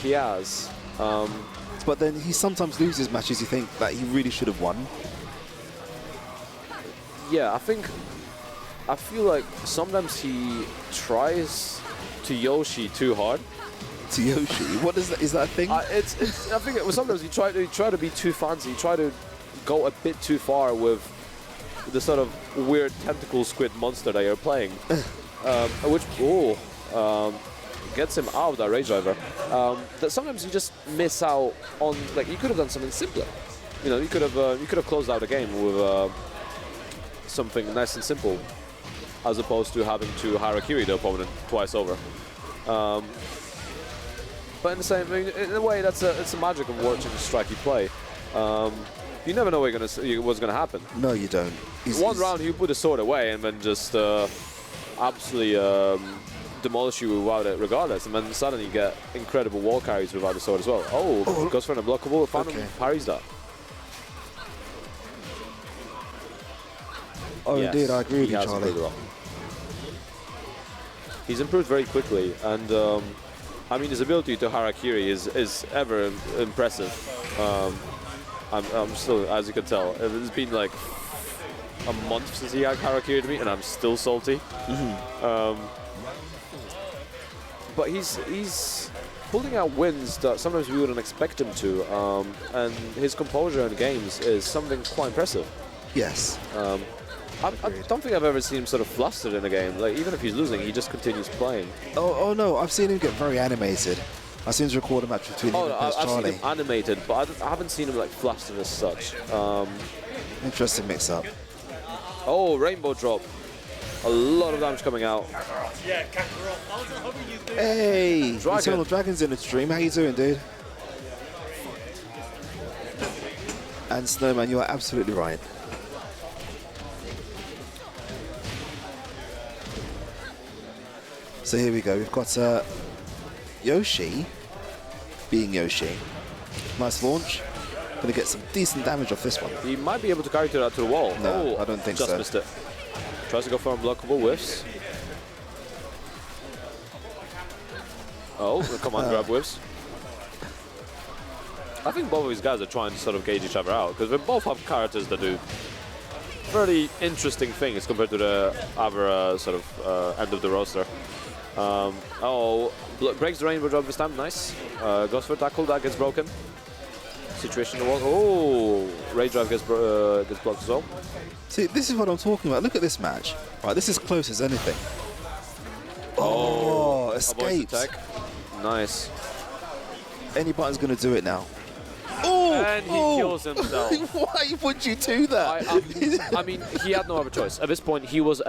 He has. But then he sometimes loses matches you think that he really should have won. Yeah, I feel like sometimes he tries to Yoshi too hard. To Yoshi? What is that? Is that a thing? I think sometimes he try to be too fancy. He try to go a bit too far with the sort of weird tentacle squid monster that you're playing, which gets him out of that Rage Driver. That sometimes you just miss out on, like, you could have done something simpler. You could have closed out a game with something nice and simple, as opposed to having to Harakiri the opponent twice over. But in a way, it's the magic of watching Strikey play. You never know what's gonna happen. No, you don't. One round, you put the sword away and then just absolutely demolish you without it, regardless. And then suddenly you get incredible wall carries without the sword as well. Oh, goes for an unblockable. Phantom parries that. Oh, yes, indeed, I agree with you, Charlie. He's improved very quickly, and I mean, his ability to Harakiri is ever impressive. I'm still, as you can tell, it's been like a month since he had Harakiri to me, and I'm still salty. But he's pulling out wins that sometimes we wouldn't expect him to, and his composure in games is something quite impressive. Yes. I don't think I've ever seen him sort of flustered in a game. Like, even if he's losing, he just continues playing. Oh no, I've seen him get very animated. I seem to record a match between him and Prince I've seen Charlie. him animated, but I haven't seen him like flashed as such. Interesting mix-up. Oh, rainbow drop. A lot of damage coming out. Hey, Dragon. Eternal Dragon's in the stream. How you doing, dude? And Snowman, you are absolutely right. So here we go. We've got Yoshi, being Yoshi. Nice launch. Going to get some decent damage off this one. He might be able to carry that to the wall. No, I don't think just so. Just missed it. Tries to go for unblockable whiffs. Oh, come on, grab whiffs. I think both of these guys are trying to sort of gauge each other out, because they both have characters that do pretty interesting things compared to the other sort of end of the roster. Breaks the rainbow drop this time, nice. Goes for tackle, that gets broken. Situation in the wall. Oh, Ray Drive gets blocked as well. See, this is what I'm talking about. Look at this match. Right, this is close as anything. Oh, escapes. Attack. Nice. Any button's going to do it now. Oh, and he kills himself. Why would you do that? I mean, he had no other choice. At this point, he was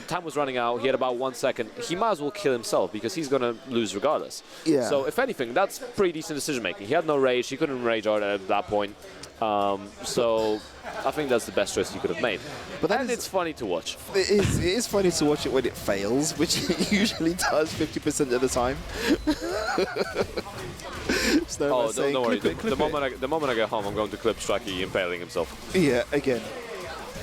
time was running out. He had about 1 second. He might as well kill himself because he's gonna lose regardless. Yeah. So if anything, that's pretty decent decision making. He had no rage. He couldn't rage out at that point. So I think that's the best choice he could have made. But it's funny to watch. It is funny to watch it when it fails, which it usually does 50% of the time. Oh, don't worry. The moment I get home, I'm going to clip Strikey impaling himself. Yeah, again.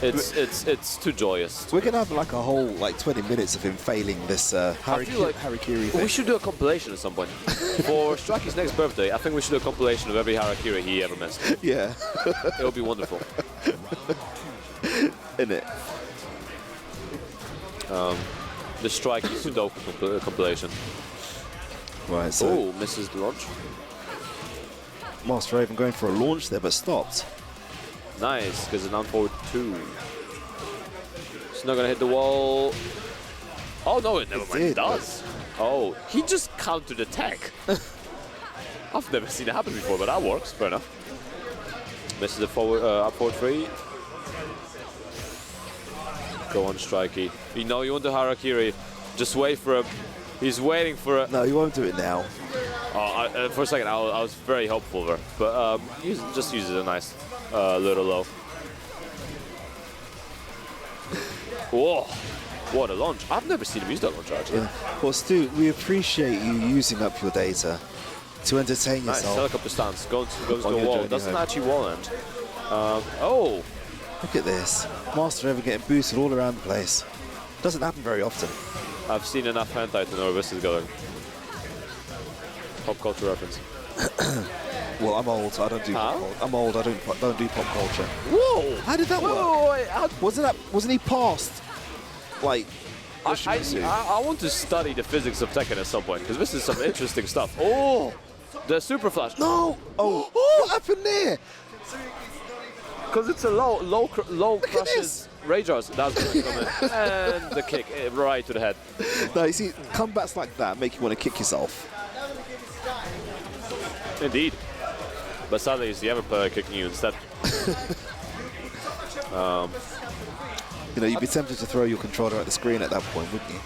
It's too joyous. We're gonna have like a whole 20 minutes of him failing this harakiri thing. We should do a compilation at some point. For Strikey's next birthday, I think we should do a compilation of every harakiri he ever missed. Yeah. It would be wonderful. Isn't it? The Strikey Sudoku compilation. Right, so... Oh, misses the launch. Master Raven going for a launch there, but stopped. Nice, because it's down forward 2. It's not going to hit the wall. Oh, no, never mind. It does. Oh, he just countered attack. I've never seen it happen before, but that works. Fair enough. Misses the forward, up forward 3. Go on, Strikey. You know you want the harakiri. Just wait for him. He's waiting for it. No, he won't do it now. Oh, for a second, I was very hopeful there. But just uses a nice little low. Whoa, what a launch. I've never seen him use that launch, actually. Yeah. Well, Stu, we appreciate you using up your data to entertain nice. yourself. Helicopter stance. Goes to the wall. Doesn't actually wall end. Oh. Look at this. Master Raven getting boosted all around the place. Doesn't happen very often. I've seen enough hentai to know where this is going. Pop culture reference. Well, I'm old, so I don't do pop culture. I'm old, I don't do pop culture. Whoa! How did that work? Wasn't he past? I want to study the physics of Tekken at some point, because this is some interesting stuff. Oh! The super flash. No! Oh! What happened there? Because it's a low crushes rage jars. That's going to come in. And the kick right to the head. No, you see, comebacks like that make you want to kick yourself. Indeed. But sadly, it's the other player kicking you instead. You'd be tempted to throw your controller at the screen at that point, wouldn't you?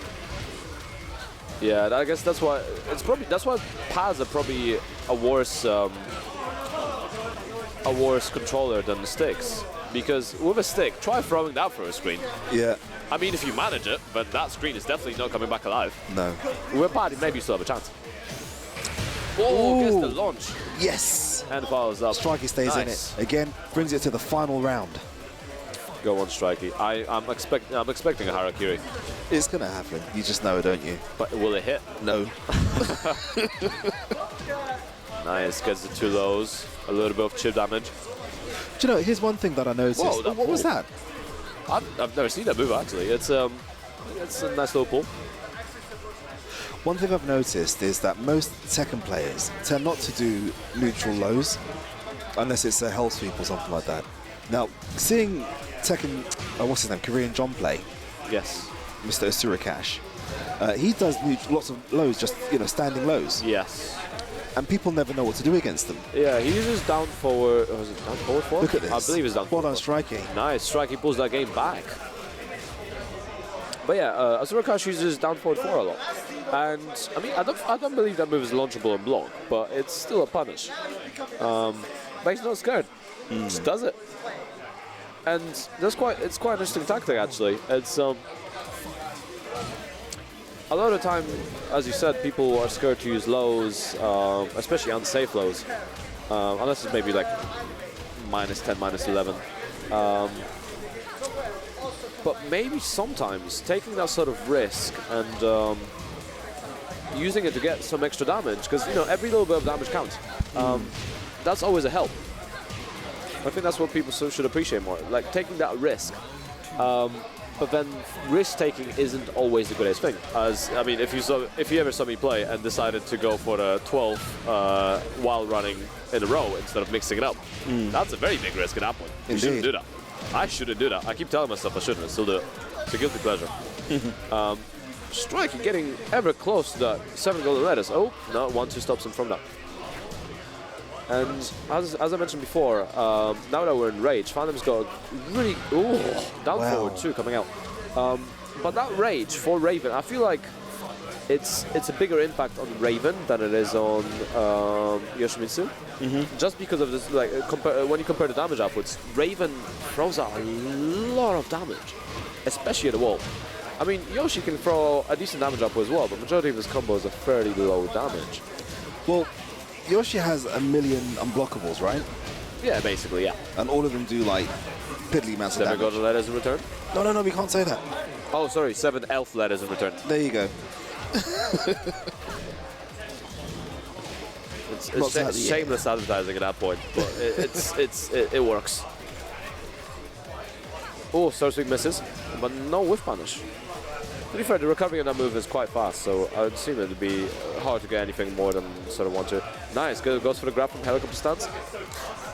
Yeah, I guess that's why pads are probably a worse controller than the sticks. Because with a stick, try throwing that through a screen. Yeah. I mean, if you manage it, but that screen is definitely not coming back alive. No. With a pad, maybe you still have a chance. Oh, gets the launch. Yes. And follows up. Strikey stays in it. Again, brings it to the final round. Go on, Strikey. I'm expecting a harakiri. It's gonna happen. You just know it, don't you? But will it hit? No. Nice. Gets the 2 lows. A little bit of chip damage. Do you know? Here's one thing that I noticed. Whoa, what was that? I've never seen that move actually. It's a nice little pull. One thing I've noticed is that most Tekken players tend not to do neutral lows unless it's a hell sweep or something like that. Now, seeing Tekken, what's his name, Korean John play, yes, Mr. Asurakash, he does lots of lows, just standing lows. Yes. and people never know what to do against them. Yeah, he uses down forward. Was it down forward 4? Look at this. I believe it's down Well forward. done, striking. Nice strike. He pulls that game back. But yeah, Azura Crash uses down forward 4 a lot. And I mean, I don't believe that move is launchable and block, but it's still a punish. But he's not scared. Just does it. And it's quite an interesting tactic actually. It's a lot of the time, as you said, people are scared to use lows, especially unsafe lows, unless it's maybe like -10, -11. But maybe sometimes taking that sort of risk and using it to get some extra damage, because you know every little bit of damage counts. That's always a help. I think that's what people should appreciate more, like taking that risk. But then risk-taking isn't always the greatest thing. As I mean, if you ever saw me play and decided to go for the 12 while running in a row instead of mixing it up, that's a very big risk at that point. You shouldn't do that. I shouldn't do that. I keep telling myself I shouldn't, I still do it. It's a guilty pleasure. Strike getting ever close to that 7 golden letters. Oh, no, 1-2 stops him from that. And as I mentioned before, now that we're in Rage, Phantom's got a really down forward too coming out. But that Rage for Raven, I feel like it's a bigger impact on Raven than it is on Yoshimitsu. Just because of this, like when you compare the damage outputs, Raven throws out a lot of damage, especially at the wall. I mean, Yoshi can throw a decent damage output as well, but majority of his combos are fairly low damage. Well, Yoshi has a million unblockables, right? Yeah, basically, yeah. And all of them do like piddly amounts of 7 damage. golden letters in return? No, we can't say that. Oh, sorry, 7 elf letters in return. There you go. It's shameless advertising at that point, but it works. Oh, Starsweep misses, but no whiff punish. To be fair, the recovery on that move is quite fast, so I would assume it would be hard to get anything more than sort of 1-2. Nice, goes for the grab from helicopter stance.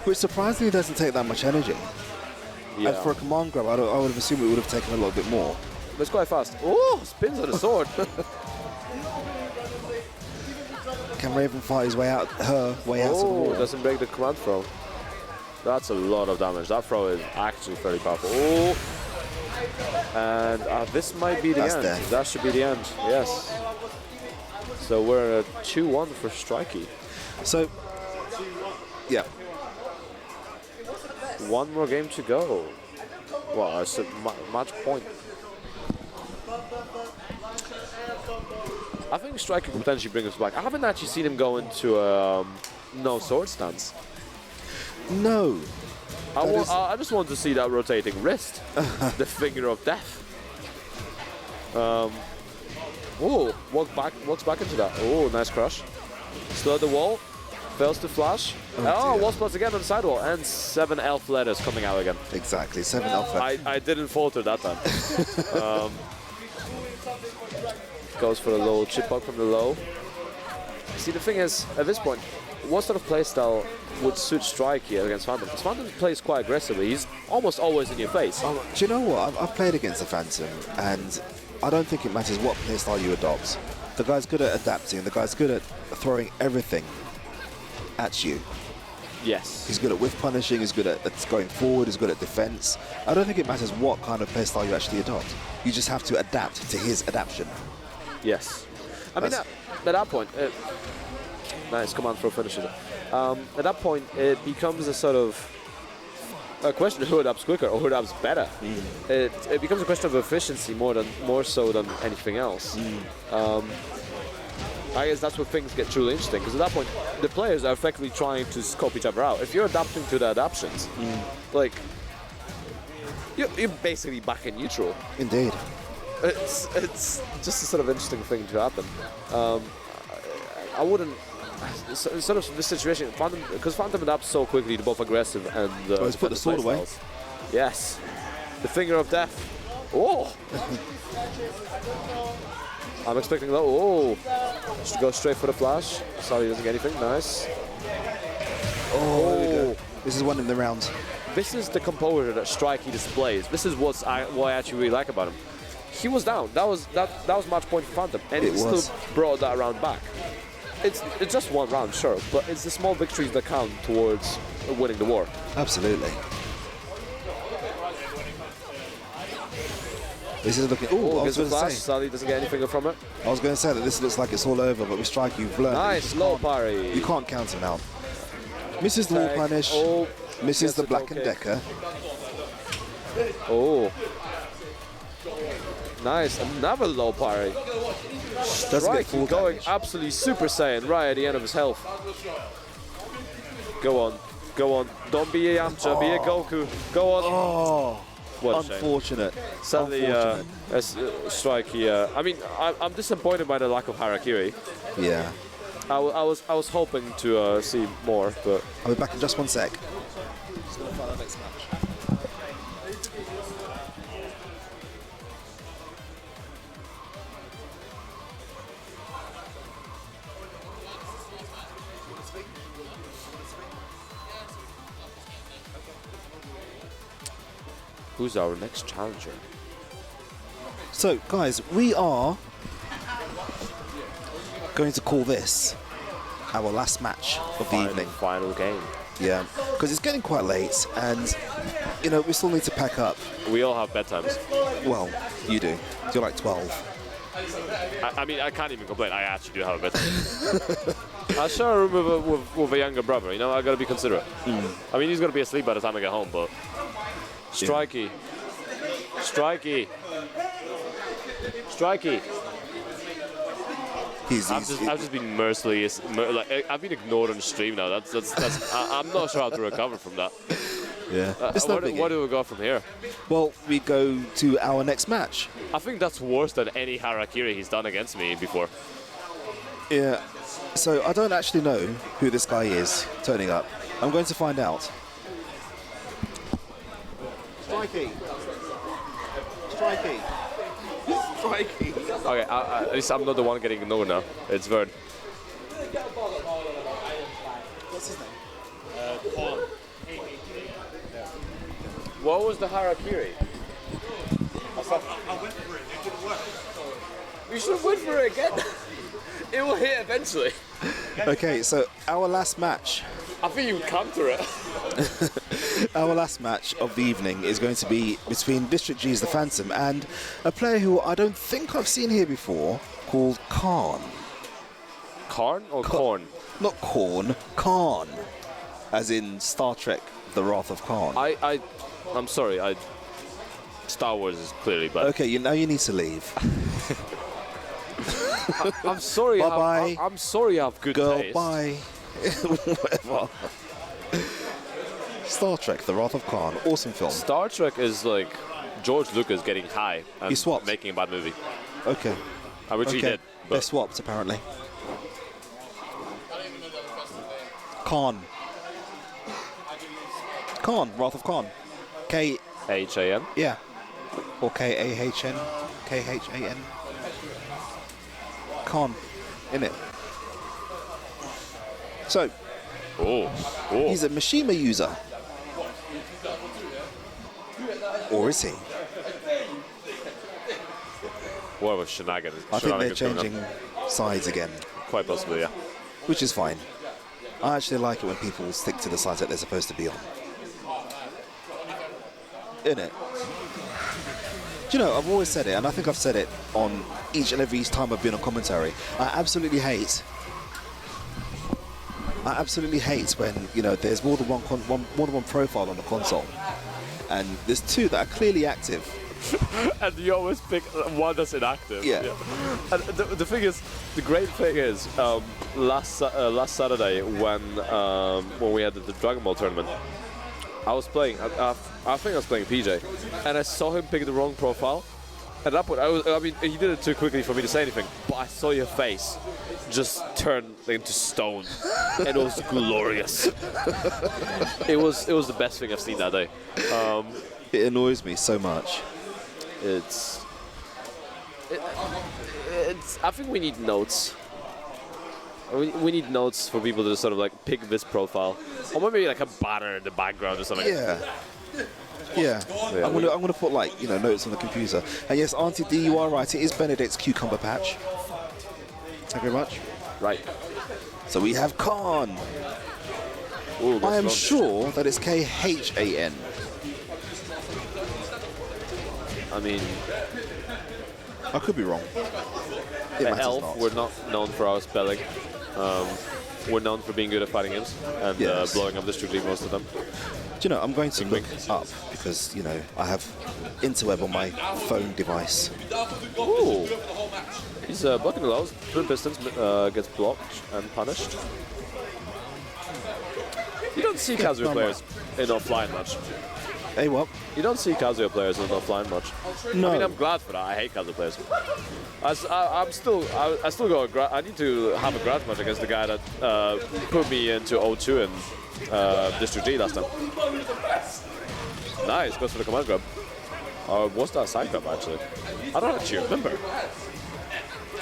Which surprisingly doesn't take that much energy. Yeah. And for a command grab, I would have assumed it would have taken a little bit more. But it's quite fast. Oh, spins on the sword. Can Raven fight his way out, her way out of the wall? Doesn't break the command throw. That's a lot of damage. That throw is actually fairly powerful. Oh, and this might be the end. Death. That should be the end, yes. So we're at 2-1 for Strikey. So, yeah. One more game to go. Well, it's a match point. I think Striker could potentially bring us back. I haven't actually seen him go into no sword stance. No. I just want to see that rotating wrist. The finger of death. Walks back into that. Oh, nice crush. Still at the wall. Fails to flash. Wall splits again on the sidewall. And 7 elf letters coming out again. Exactly, 7 alpha. I didn't falter that time. Goes for a little chip bug from the low. See, the thing is, at this point, what sort of playstyle would suit Strike here against Phantom? Because Phantom plays quite aggressively. He's almost always in your face. Do you know what? I've played against the Phantom, and I don't think it matters what playstyle you adopt. The guy's good at adapting. The guy's good at throwing everything at you. Yes. He's good at whiff punishing. He's good at going forward. He's good at defense. I don't think it matters what kind of playstyle you actually adopt. You just have to adapt to his adaptation. Yes. I mean, at that point, nice command throw finishes it. At that point, it becomes a sort of a question of who adapts quicker or who adapts better. It becomes a question of efficiency more so than anything else. I guess that's where things get truly interesting, because at that point, the players are effectively trying to scope each other out. If you're adapting to the adaptions, like, you're basically back in neutral. Indeed. It's just a sort of interesting thing to happen. I wouldn't... Sort of this situation, because Phantom adapts so quickly to both aggressive and... let's put the sword away. Yes. The finger of death. Oh! I'm expecting that. Oh! Should go straight for the flash. Sorry, he doesn't get anything. Nice. Oh, there we go. This is one in the round. This is the composure that Strikey displays. This is what I actually really like about him. He was down. That was match point for Phantom, and he still brought that round back. it's just one round, sure, but it's the small victories that count towards winning the war. Absolutely. This is looking. Oh, I was going to say. Sadly, doesn't get anything from it. I was going to say that this looks like it's all over, but with Strike, you've learned. Nice low parry. You can't count him out. Misses the wall punish. Oh, misses the Black and Decker. Oh. Nice, another low parry. Strike going damage. absolutely Super Saiyan right at the end of his health. Go on, go on. Don't be a Yamcha, be a Goku. Go on. Oh, what a unfortunate. shame. Sadly, Strike here. I mean, I'm disappointed by the lack of Harakiri. Yeah. I was hoping to see more, but I'll be back in just one sec. Just gonna find the next match. who's our next challenger? So, guys, we are going to call this our last match of the evening. Final game. Yeah, because it's getting quite late, and you know we still need to pack up. We all have bedtimes. Well, you do. You're like 12. I mean, I can't even complain. I actually do have a bedtime. I share a room with a younger brother. You know, I gotta be considerate. I mean, he's gonna be asleep by the time I get home, but Strikey, Strikey, Strikey. I've just been merciless. I've been ignored on the stream now. I'm not sure how to recover from that. Yeah. Where do we go from here? Well, we go to our next match. I think that's worse than any Harakiri he's done against me before. Yeah. So I don't actually know who this guy is turning up. I'm going to find out. Strikey. Strikey. Strikey. Okay, at least I'm not the one getting ignored now. It's Vern. What's his name? Paul. What was the Harakiri? I went for it. It didn't work. You should wait for it again. It will hit eventually. Okay, so our last match. I think you would counter it. Our last match of the evening is going to be between District G's The Phantom and a player who I don't think I've seen here before, called Khan. Karn or Korn? Not Korn, Khan. As in Star Trek, The Wrath of Khan. I'm sorry, Star Wars is clearly bad. Okay, now you need to leave. I'm sorry. Bye-bye. I'm sorry you have good Girl, taste. bye. Whatever. Star Trek, The Wrath of Khan. Awesome film. Star Trek is like George Lucas getting high and He swapped. making a bad movie. Okay. Which he did. They're But swapped, apparently. Khan. Khan, Wrath of Khan. K... H-A-N? Yeah. Or K-A-H-N. K-H-A-N. Khan. Innit? So, Oh. he's a Mishima user. Or is he? What of a shenanigans? I think they're shenanigans going on. changing sides again, Quite possibly, yeah. which is fine. I actually like it when people stick to the sides that they're supposed to be on. Innit? Do you know, I've always said it, and I think I've said it on each and every time I've been on commentary. I absolutely hate when, you know, there's more than one profile on the console, and there's two that are clearly active. And you always pick one that's inactive. Yeah. And the thing is, the great thing is, last Saturday when we had the Dragon Ball tournament, I was playing. I think I was playing PJ, and I saw him pick the wrong profile. At that point, I mean, he did it too quickly for me to say anything. But I saw your face just turn into stone, and it was glorious. It was the best thing I've seen that day. It annoys me so much. It's. I think we need notes. We need notes for people to sort of like pick this profile, or maybe like a banner in the background or something. Yeah. Yeah. I'm gonna put, like, you know, notes on the computer. And yes, Auntie D, you are right. It is Benedict's cucumber patch. Thank you very much. Right. So we have Khan. Ooh, I am that's sure that it's Khan. I mean, I could be wrong. It matters Elf, not. we're not known for our spelling. We're known for being good at fighting games and Yes. blowing up District League most of them. Do you know, I'm going to look up because, you know, I have interweb on my phone device. Ooh. He's blocking the lows. Twin Pistons gets blocked and punished. You don't see casual players in offline much. Hey, what? You don't see casual players in offline much. No. I mean, I'm glad for that. I hate casual players. I still go. I need to have a grudge match against the guy that put me into O2 in District G last time. Nice, goes for the command grab. Or was that a side grab actually? I don't actually remember.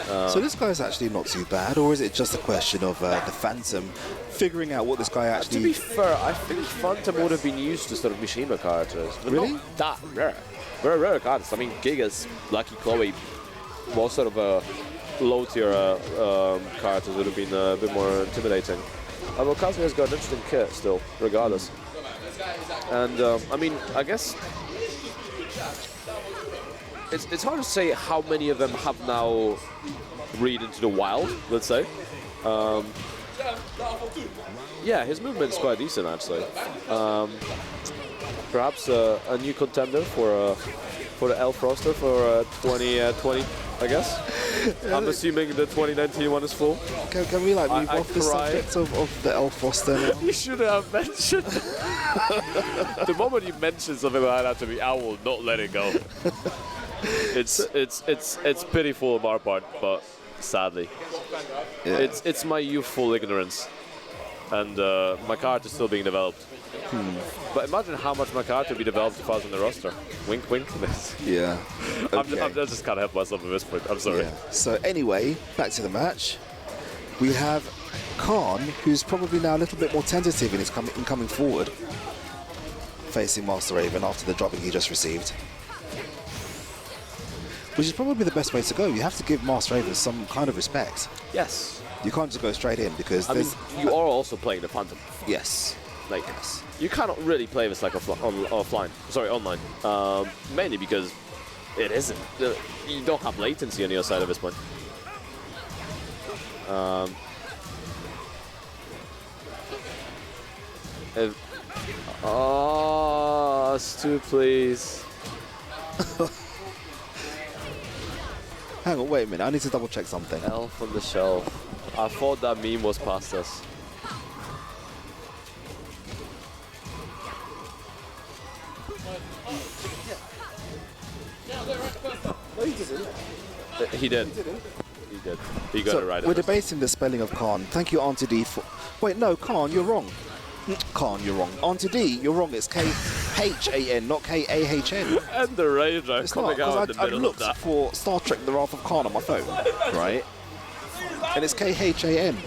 So this guy's actually not too bad, or is it just a question of the Phantom figuring out what this guy actually... To be fair, I think Phantom would have been used to sort of Mishima characters. But Really? not that rare. Very rare cards. I mean, Gigas, Lucky Chloe, was sort of a low-tier characters would have been a bit more intimidating. Well, Kazuya's got an interesting kit still, regardless. And, I mean, I guess... It's hard to say how many of them have now read into the wild, let's say. Yeah, his movement's quite decent, actually. Perhaps a new contender for the Elf roster for 2020, I guess. I'm assuming the 2019 one is full. Can we like move I off the cry. subject of the Elf roster now? You should have mentioned. The moment you mention something like that to me, I will not let it go. It's pitiful on our part, but sadly, Yeah. it's my youthful ignorance, and my card is still being developed. But imagine how much my card would be developed if I was on the roster. Wink, wink. Yeah. Okay. I just can't help myself at this point. I'm sorry. Yeah. So anyway, back to the match. We have Khan, who's probably now a little bit more tentative in his coming forward, facing Master Raven after the dropping he just received. Which is probably the best way to go. You have to give Master Raven some kind of respect. Yes. You can't just go straight in because I mean, there's... you are also playing the Phantom. Yes. Like, you cannot really play this like offline. Sorry, online. Mainly because it isn't. You don't have latency on your side at this point. Stu, please. Hang on, wait a minute. I need to double check something. Elf on the shelf. I thought that meme was past us. He did. He did. He got it right. We're debating the spelling of Khan. Thank you, Auntie D. For... Wait, no, Khan, you're wrong. Khan, you're wrong. Auntie D, you're wrong. It's K-H-A-N, not K-A-H-N. And the Ranger It's not, coming out in because the I middle of looked that. for Star Trek The Wrath of Khan on my phone, right? And it's K-H-A-N.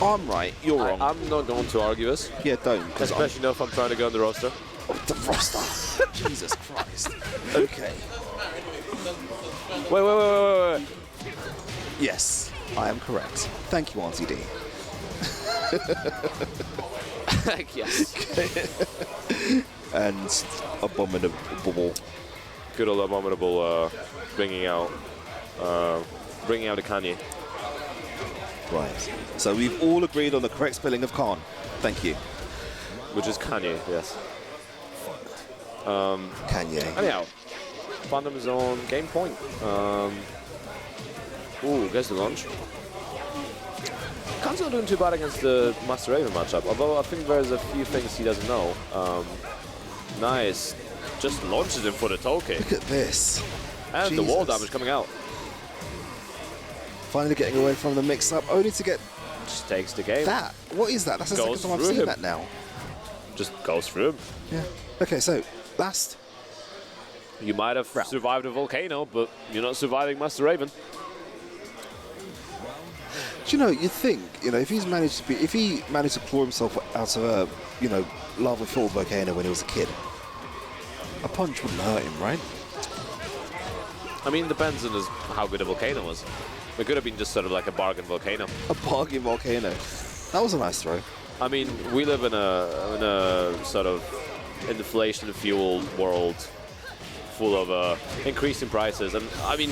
I'm right, you're wrong. I'm not going to argue this. Yeah, don't. 'Cause I'm- Especially if I'm trying to go on the roster. Oh, the roster. Jesus Christ. Okay. Wait. Yes, I am correct. Thank you, Auntie D. Yes. And Abominable. Good old Abominable bringing out the Kanye. Right. So we've all agreed on the correct spelling of Khan. Thank you. Which is Kanye, yes. Kanye. Anyhow, Phantom Zone, game point. Ooh, gets the launch. Khan's not doing too bad against the Master Raven matchup, although I think there's a few things he doesn't know. Nice. Just launches him for the Toki. Look at this. And the wall Jesus. damage coming out. Finally getting away from the mix-up, only to get Just takes the game. that. What is that? That's the second Goes time I've through seen him. that now. Just goes through him. Yeah. Okay, so last. You might have survived a volcano, but you're not surviving Master Raven. Do you know? You think if he managed to claw himself out of a lava-filled volcano when he was a kid, a punch wouldn't hurt him, right? I mean, it depends on how good a volcano was. It could have been just sort of like a bargain volcano. A bargain volcano. That was a nice throw. I mean, we live in a sort of inflation-fueled world full of increasing prices. And I mean,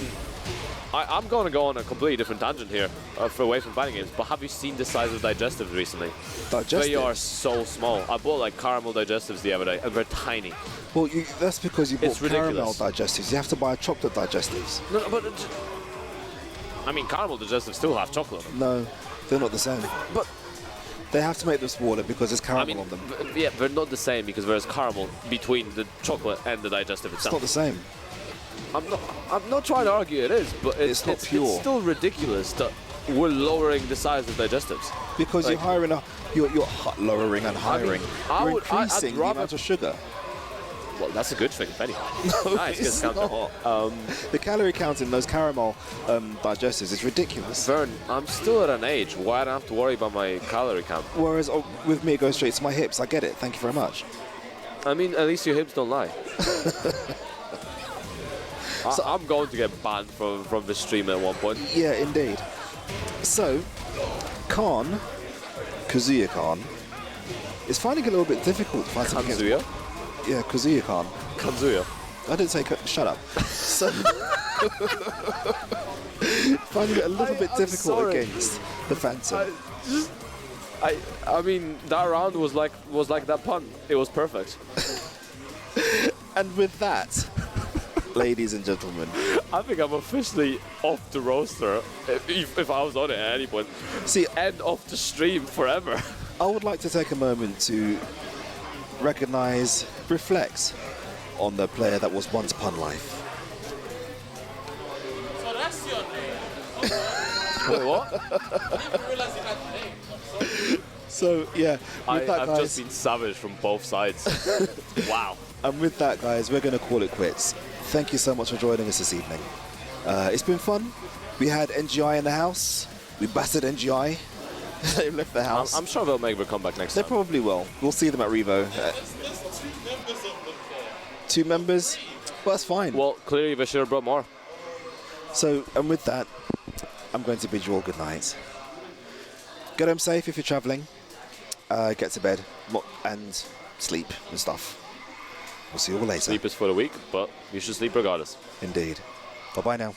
I'm going to go on a completely different tangent here, away from fighting games. But have you seen the size of digestives recently? Digestives? They are so small. I bought like caramel digestives the other day, and they're tiny. Well, that's because you bought It's caramel ridiculous. digestives. You have to buy chocolate digestives. No, but I mean, caramel digestives still have chocolate on them. No, they're not the same. But They have to make them smaller because there's caramel I mean, on them. yeah, they're not the same because there's caramel between the chocolate and the digestive It's itself. not the same. I'm not trying to argue it is, but It's not pure. It's still ridiculous that we're lowering the size of digestives. Because Like- you're hiring you're lowering and hiring. I'd You're increasing the rather- amount of sugar. Well, that's a good thing, if anything. No, Nice, good it's counter. not. The calorie count in those caramel digestives is ridiculous. Vern, I'm still at an age where I don't have to worry about my calorie count. Whereas with me, it goes straight to my hips. I get it. Thank you very much. I mean, at least your hips don't lie. I'm going to get banned from the stream at one point. Yeah, indeed. So, Kazuya Khan, is finding it a little bit difficult fighting against... Kanzuya? Yeah, Kazuya Khan. Kanzuya. I didn't say... Shut up. So, finding it a little bit I'm difficult sorry. against the Phantom. I mean, that round was like that pun. It was perfect. And with that, ladies and gentlemen, I think I'm officially off the roster if I was on it at any point. see, And off the stream forever. I would like to take a moment to recognize, reflect on the player that was once upon life. So that's your name. Wait, what? I didn't realize you had a name. I'm sorry. So, yeah, with that, I've guys, just been savage from both sides. Wow. and with that, guys, we're going to call it quits. Thank you so much for joining us this evening. It's been fun. We had NGI in the house. We battered NGI. They left the house. I'm sure they'll make their comeback next They time. probably will. We'll see them at Revo. There's 2 members of the call. 2 members? Well, that's fine. Well, clearly they should have brought more. So, and with that, I'm going to bid you all good night. Get home safe if you're travelling. Get to bed and sleep and stuff. We'll see you all later. Sleep is for the weak, but you should sleep regardless. Indeed. Bye-bye now.